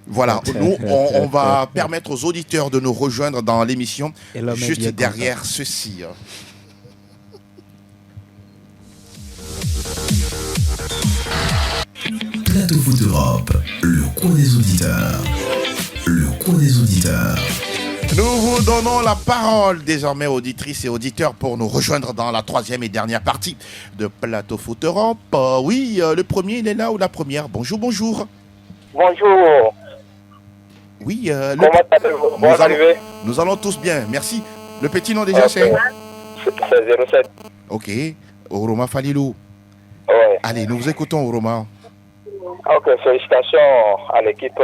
Voilà, nous, on va permettre aux auditeurs de nous rejoindre dans l'émission juste derrière ceci. Plateau Foot Europe, le coin des auditeurs. Le coin des auditeurs. Nous vous donnons la parole désormais, auditrices et auditeurs, pour nous rejoindre dans la troisième et dernière partie de Plateau Foot Europe. Oui, le premier, il est là, ou la première? Bonjour. Bonjour. Oui, comment allez-vous? Nous allons tous bien, merci. Le petit nom déjà, c'est 07. Ok, Oroma Falilou. Ouais. Allez, nous vous écoutons, Oroma. Ok, félicitations à l'équipe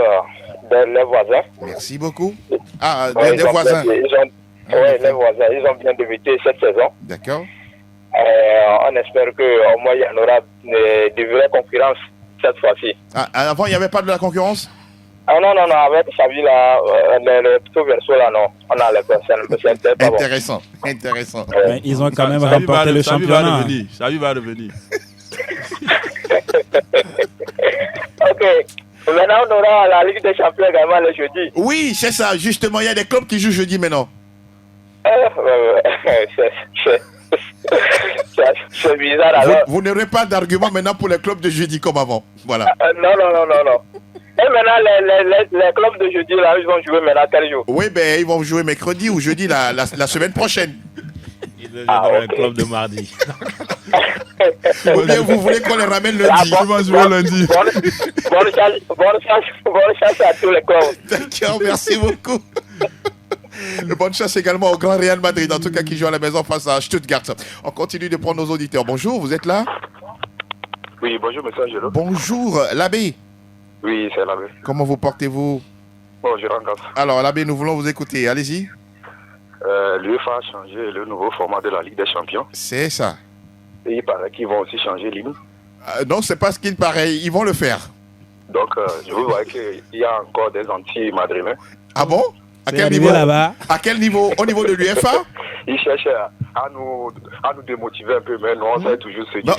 des voisins. Merci beaucoup. Des voisins. Les voisins, ils ont bien débuté cette saison. D'accord. On espère qu'au moins il y en aura de vraies concurrences cette fois-ci. Avant, il n'y avait pas de la concurrence? Non, avec Xavi là, le tout verso là, non. On a les personnes. Intéressant. Mais ils ont quand même remporté le championnat. Xavi va revenir. Ok. Maintenant, on aura la Ligue des Champions également le jeudi. Oui, c'est ça. Justement, il y a des clubs qui jouent jeudi maintenant. C'est bizarre alors. Vous n'aurez pas d'argument maintenant pour les clubs de jeudi comme avant. Voilà. Non. Et maintenant, les clubs de jeudi, là, ils vont jouer maintenant quel jour? Oui, ils vont jouer mercredi ou jeudi la semaine prochaine. Ils vont jouer dans le club de mardi. Ou bien vous voulez qu'on les ramène lundi? Ils vont jouer lundi. Bonne chance à tous les clubs. D'accord, merci beaucoup. Bonne chance également au Grand Real Madrid, en tout cas qui joue à la maison face à Stuttgart. On continue de prendre nos auditeurs. Bonjour, vous êtes là? Oui, bonjour, monsieur Angelo. Bonjour, l'abbé. Oui, c'est l'abbé. Comment vous portez-vous? Bon, je rencontre. Alors, l'abbé, nous voulons vous écouter. Allez-y. L'UEFA a changé le nouveau format de la Ligue des Champions. C'est ça. Et il paraît qu'ils vont aussi changer l'hymne. Non, c'est pas ce qu'il paraît. Ils vont le faire. Donc, je vous vois qu'il y a encore des anti-madrilènes. Ah bon? À quel niveau là-bas? À quel niveau? Au niveau de l'UEFA? Ils cherchent à nous démotiver un peu, mais non, on sait toujours ce qui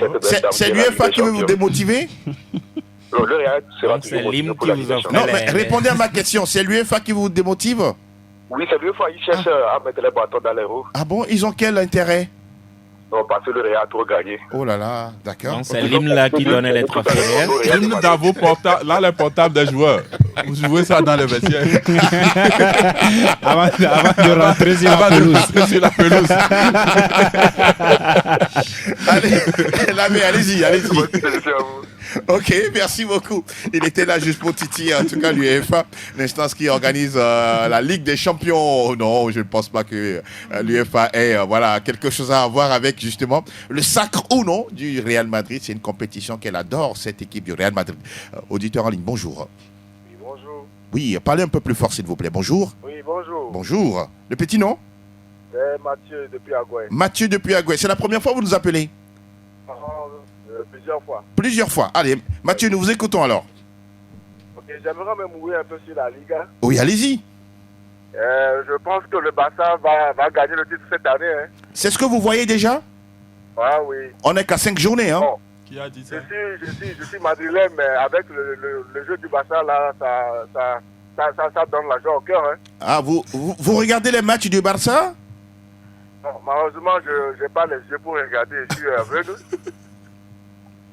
c'est l'UEFA qui veut vous démotiver? Le Real sera toujours motivé pour la Ligue des Champions. Non, mais répondez à ma question. C'est l'UEFA qui vous démotive? Oui, c'est l'UEFA. Ils cherchent à mettre les bâtons dans les roues. Ah bon? Ils ont quel intérêt? Non, parce que le Real a trop gagné. Oh là là, d'accord. C'est l'hymne là qui donnait les trophées. L'hymne dans vos portables, là les portables des joueurs. Vous jouez ça dans le vestiaire. avant de rentrer sur la pelouse. Allez-y. Ok, merci beaucoup. Il était là juste pour titiller, en tout cas l'UEFA, l'instance qui organise la Ligue des Champions. Non, je ne pense pas que l'UEFA ait quelque chose à voir avec justement le sacre ou non du Real Madrid. C'est une compétition qu'elle adore, cette équipe du Real Madrid. Auditeur en ligne, bonjour. Oui, bonjour. Oui, parlez un peu plus fort s'il vous plaît. Bonjour. Oui, bonjour. Bonjour. Le petit nom? Mathieu depuis Agoué. Mathieu depuis Agoué. C'est la première fois que vous nous appelez? Plusieurs fois. Plusieurs fois. Allez, Mathieu, nous vous écoutons alors. Ok, j'aimerais me mouiller un peu sur la Liga. Oui, allez-y. Je pense que le Barça va gagner le titre cette année. Hein. C'est ce que vous voyez déjà? Ah oui. On n'est qu'à 5 journées, hein? Bon. Qui a dit ça? Je suis madrilène, mais avec le jeu du Barça, là, ça donne la joie au cœur. Hein. Ah, vous regardez les matchs du Barça? Non, malheureusement, je n'ai pas les yeux pour regarder. Je suis aveugle.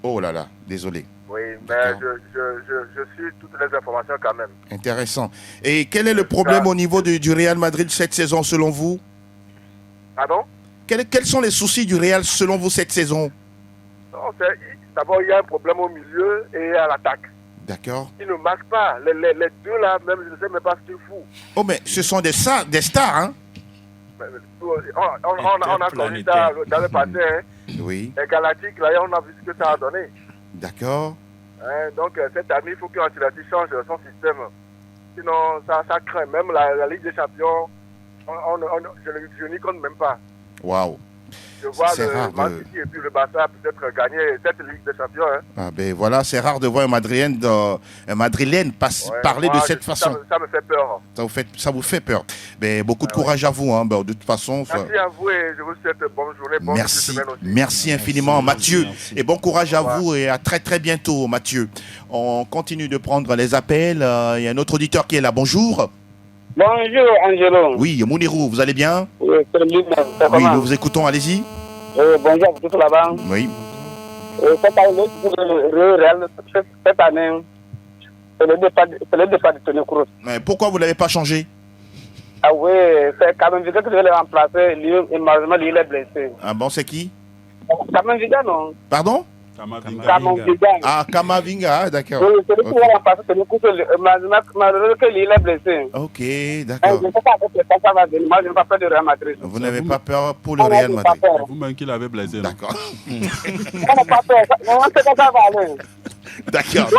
Oh là là, désolé. Oui, mais je suis toutes les informations quand même. Intéressant. Et quel est le problème au niveau du Real Madrid cette saison selon vous? Pardon? Quels sont les soucis du Real selon vous cette saison? D'abord, il y a un problème au milieu et à l'attaque. D'accord. Ils ne marquent pas. Les deux là, même, je ne sais même pas ce qu'ils font. Oh, mais ce sont des stars, hein? On a connu ça dans le passé. Hein. Oui. Les Galactiques, là, on a vu ce que ça a donné. D'accord. Hein, donc, cette année, il faut qu'Ancelotti change son système. Sinon, ça craint. Même la Ligue des Champions, je n'y compte même pas. Waouh. Je vois le Man City et puis le Barça peut-être gagner cette Ligue des Champions. Hein. Ah ben voilà, c'est rare de voir un Madrilène parler de cette façon. Ça me fait peur. Ça vous fait peur. Ben, beaucoup de courage à vous. Hein. Ben, de toute façon. Merci à vous et je vous souhaite bonne journée. Merci infiniment, Mathieu. Merci. Et bon courage à vous et à très très bientôt, Mathieu. On continue de prendre les appels. Il y a un autre auditeur qui est là. Bonjour. Bonjour Angelo. Oui, Mounirou, vous allez bien? Oui, oui, nous vous écoutons, allez-y. Bonjour à tous là-bas. Oui. Cette année, c'est le départ de Toni Kroos. Mais pourquoi vous ne l'avez pas changé? Ah oui, c'est Kamavinga qui devait le remplacer. Lui, malheureusement, il est blessé. Ah bon, c'est qui? Kamavinga, non? Pardon? Kamavinga. Ah, Kamavinga, d'accord. Oui, c'est lui qui va remplacer Toni Kroos. Malheureusement, il est blessé. Ok, d'accord. Je ne sais pas si ça va venir. Moi, je n'ai pas peur du Real Madrid. Vous n'avez pas peur pour le Real Madrid? Vous-même qui l'avez blessé. D'accord. On n'a pas peur. On sait que ça va aller. D'accord.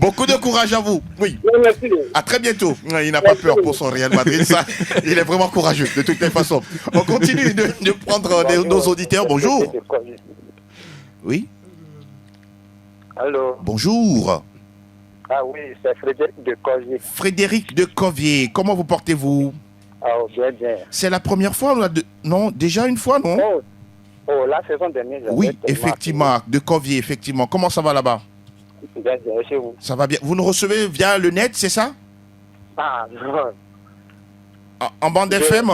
Beaucoup de courage à vous. Oui. Merci. À très bientôt. Il n'a pas peur pour son Real Madrid. Ça, il est vraiment courageux de toutes les façons. On continue de prendre nos auditeurs. Bonjour. Oui. Allô. Bonjour. Ah oui, c'est Frédéric de Covier. Frédéric de Covier. Comment vous portez-vous? Ah, bien. C'est la première fois? Non, déjà une fois, non? Oh, la saison dernière. Oui, effectivement, de Covier, effectivement. Comment ça va là-bas? Bien, chez vous. Ça va bien. Vous nous recevez via le net, c'est ça? Ah, non. En bande FM?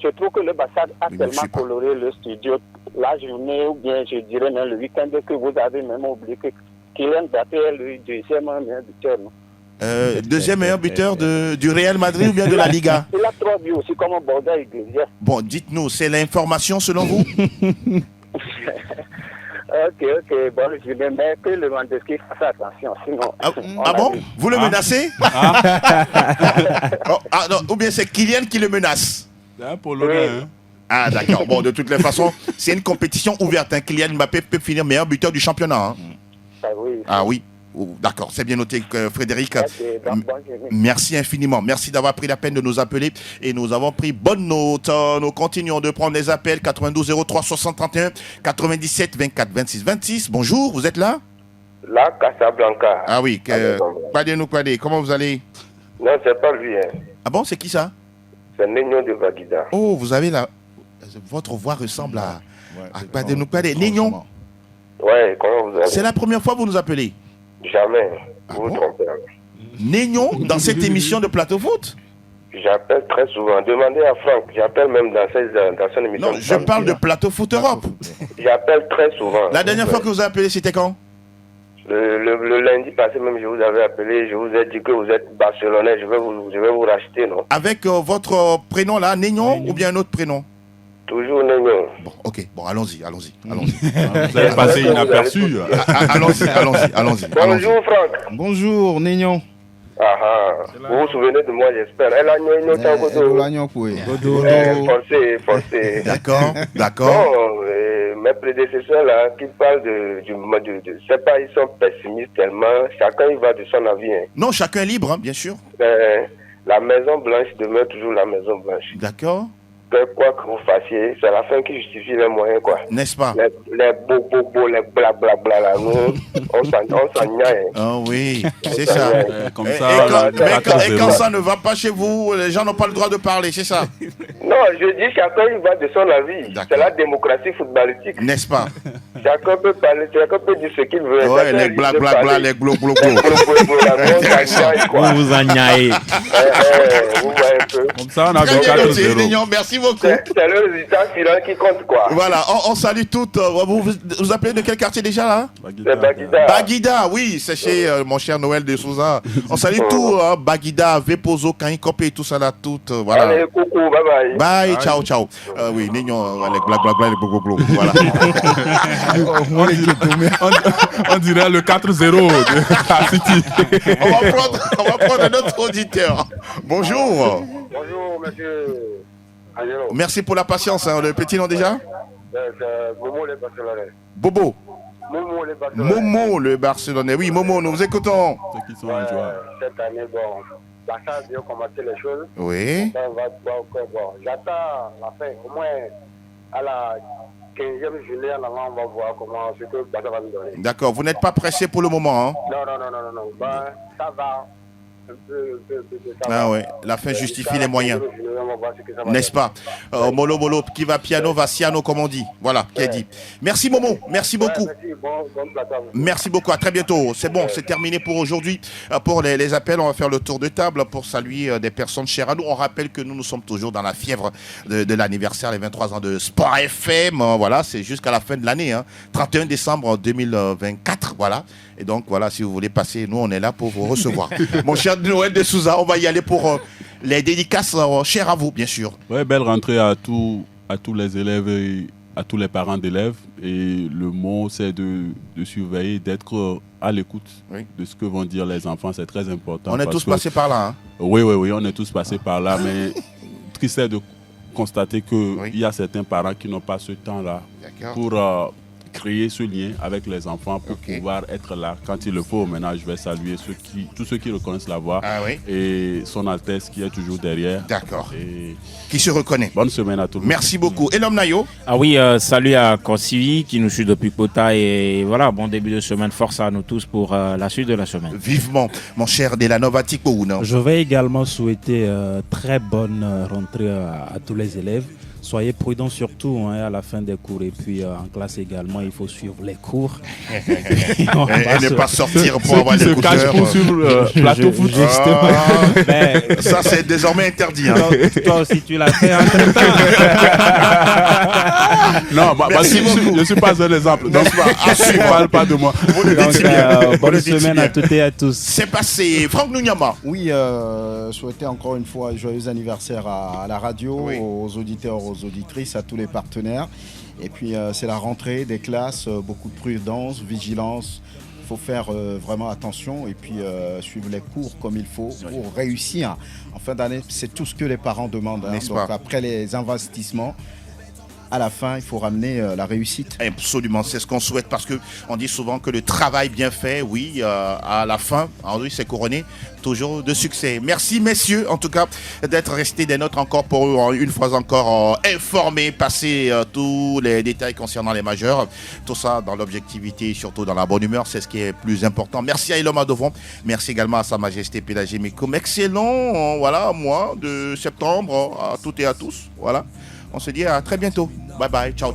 Je trouve que le Barça a tellement coloré le studio la journée, ou bien je dirais même le week-end, que vous avez même oublié que Kylian Mbappé est le deuxième meilleur buteur. Deuxième meilleur buteur du Real Madrid ou bien de la Liga? Il a 3 buts aussi, comme Bordeaux Iglesias. Bon, dites-nous, c'est l'information selon vous? Ok, bon, je vais mettre que le Lewandowski fasse attention, sinon... Ah bon? Vous le menacez? Non, ou bien c'est Kylian qui le menace? Polonais, hein. Ah d'accord, bon, de toutes les façons, c'est une compétition ouverte. Hein. Kylian Mbappé peut finir meilleur buteur du championnat. Hein. Ah oui. D'accord, c'est bien noté, Frédéric. Merci infiniment. Merci d'avoir pris la peine de nous appeler et nous avons pris bonne note. Nous continuons de prendre les appels 92 03 631 97 24 26 26. Bonjour, vous êtes là? Là, Casablanca. Ah oui, comment vous allez? Non, c'est pas lui. Hein. Ah bon, c'est qui ça? C'est Nignon de Vaguida. Oh, vous avez votre voix ressemble à Kpadenoukpade. Nignon? Ouais, comment vous allez? C'est la première fois que vous nous appelez? Jamais. Vous vous trompez. Nignon, dans cette émission de Plateau Foot? J'appelle très souvent. Demandez à Franck. J'appelle même dans son émission. Non, je parle de Plateau Foot Europe. J'appelle très souvent. La dernière fois que vous avez appelé, c'était quand? Le lundi passé même, je vous avais appelé. Je vous ai dit que vous êtes Barcelonais. Je vais vous racheter, non? Avec votre prénom là, Nignon, ou bien un autre prénom? Toujours Nignon. Bon, ok. Bon, allons-y. Vous avez passé inaperçu. Allons-y. Bonjour, Franck. Bonjour, Nignon. Vous vous souvenez de moi, j'espère. Forcé. D'accord. Mes prédécesseurs là, qui parlent de c'est pas, ils sont pessimistes tellement. Chacun il va de son avis. Hein. Non, chacun est libre, hein, bien sûr. La Maison Blanche demeure toujours la Maison Blanche. D'accord. Quoi que vous fassiez, c'est la fin qui justifie les moyens, quoi. N'est-ce pas? Les beaux, les blablabla, là, nous, on s'en nyaille. Ah oui, c'est ça. Comme ça. Et quand ça ne va pas chez vous, les gens n'ont pas le droit de parler, c'est ça? Non, je dis chacun il va de son avis. C'est la démocratie footballistique. N'est-ce pas? Chacun peut parler, chacun peut dire ce qu'il veut. Ouais, les blagues, les glo. Vous vous agnaillez. Vous voyez un peu. Comme ça, on a 4-0. Merci beaucoup. C'est le résultat final qui compte, quoi. Voilà, on salue toutes. Vous appelez de quel quartier déjà, là? Baguida. Baguida, oui, c'est chez mon cher Noël de Souza. On salue tout, Baguida, Vepozo, Kanikopé, tout ça là, tout. Voilà. Allez, coucou, bye bye. Bye, ciao. Oui, Nignon, les blagues, les voilà. On dirait le 4-0 de City. On va prendre notre auditeur. Bonjour. Bonjour, monsieur Angelo. Merci pour la patience. Le petit nom déjà? C'est Momo le Barcelonais. Bobo. Momo le Barcelonais. Momo le Barcelonais. Oui, Momo, nous vous écoutons. Ceux qui sont en joie. Cette année, bon, Barça a bien commencé les choses. Oui. On va voir encore, bon, j'attends la fin, au moins à la 15e journée, on va voir comment ce que Barça va nous donner. D'accord, vous n'êtes pas pressé pour le moment, hein? Non. Ben, ça va. Ah ouais, la fin justifie les moyens. N'est-ce pas? Molo, qui va piano, va siano, comme on dit. Voilà, qui est dit. Merci Momo, merci beaucoup. Merci beaucoup, à très bientôt. C'est bon, c'est terminé pour aujourd'hui. Pour les appels, on va faire le tour de table pour saluer des personnes chères à nous. On rappelle que nous sommes toujours dans la fièvre de l'anniversaire, les 23 ans de Sport FM. Voilà, c'est jusqu'à la fin de l'année, hein. 31 décembre 2024, voilà. Et donc, voilà, si vous voulez passer, nous, on est là pour vous recevoir. Mon cher Noël de Souza, on va y aller pour les dédicaces chères à vous, bien sûr. Ouais, belle rentrée à tous les élèves et à tous les parents d'élèves. Et le mot, c'est de surveiller, d'être à l'écoute de ce que vont dire les enfants. C'est très important. On est tous passés par là. Hein? Oui, on est tous passés par là. Mais triste de constater qu'il y a certains parents qui n'ont pas ce temps-là pour créer ce lien avec les enfants pour pouvoir être là quand il le faut. Maintenant, je vais saluer tous ceux qui reconnaissent la voix et son Altesse qui est toujours derrière. D'accord. Qui se reconnaît. Bonne semaine à tout le monde. Merci beaucoup. Et l'homme Nayo? Ah oui, salut à Consivi qui nous suit depuis Kota et voilà, bon début de semaine. Force à nous tous pour la suite de la semaine. Vivement, mon cher Delano Vatiko. Je vais également souhaiter très bonne rentrée à tous les élèves. Soyez prudents surtout à la fin des cours et puis en classe également, il faut suivre les cours. et ne pas sortir pour avoir des coups pour suivre le plateau foot. Ça, c'est désormais interdit. Hein. Toi aussi, tu l'as fait en Non, je ne suis pas un exemple. Donc, ne parle pas de moi. Bonne semaine à toutes et à tous. C'est passé. Franck Nounyama. Oui, souhaiter encore une fois joyeux anniversaire à la radio, aux auditeurs, aux auditrices, à tous les partenaires. Et puis c'est la rentrée des classes, beaucoup de prudence, vigilance. Il faut faire vraiment attention et puis suivre les cours comme il faut pour réussir. En fin d'année, c'est tout ce que les parents demandent. Hein. Donc après les investissements, à la fin, il faut ramener la réussite. Absolument, c'est ce qu'on souhaite parce qu'on dit souvent que le travail bien fait, à la fin, c'est couronné toujours de succès. Merci messieurs, en tout cas, d'être restés des nôtres encore pour une fois encore informés, passer tous les détails concernant les majeurs. Tout ça dans l'objectivité et surtout dans la bonne humeur, c'est ce qui est plus important. Merci à Eloma Devon, merci également à Sa Majesté Pélagie Mikoum. Excellent, mois de septembre à toutes et à tous. Voilà. On se dit à très bientôt. Bye bye. Ciao.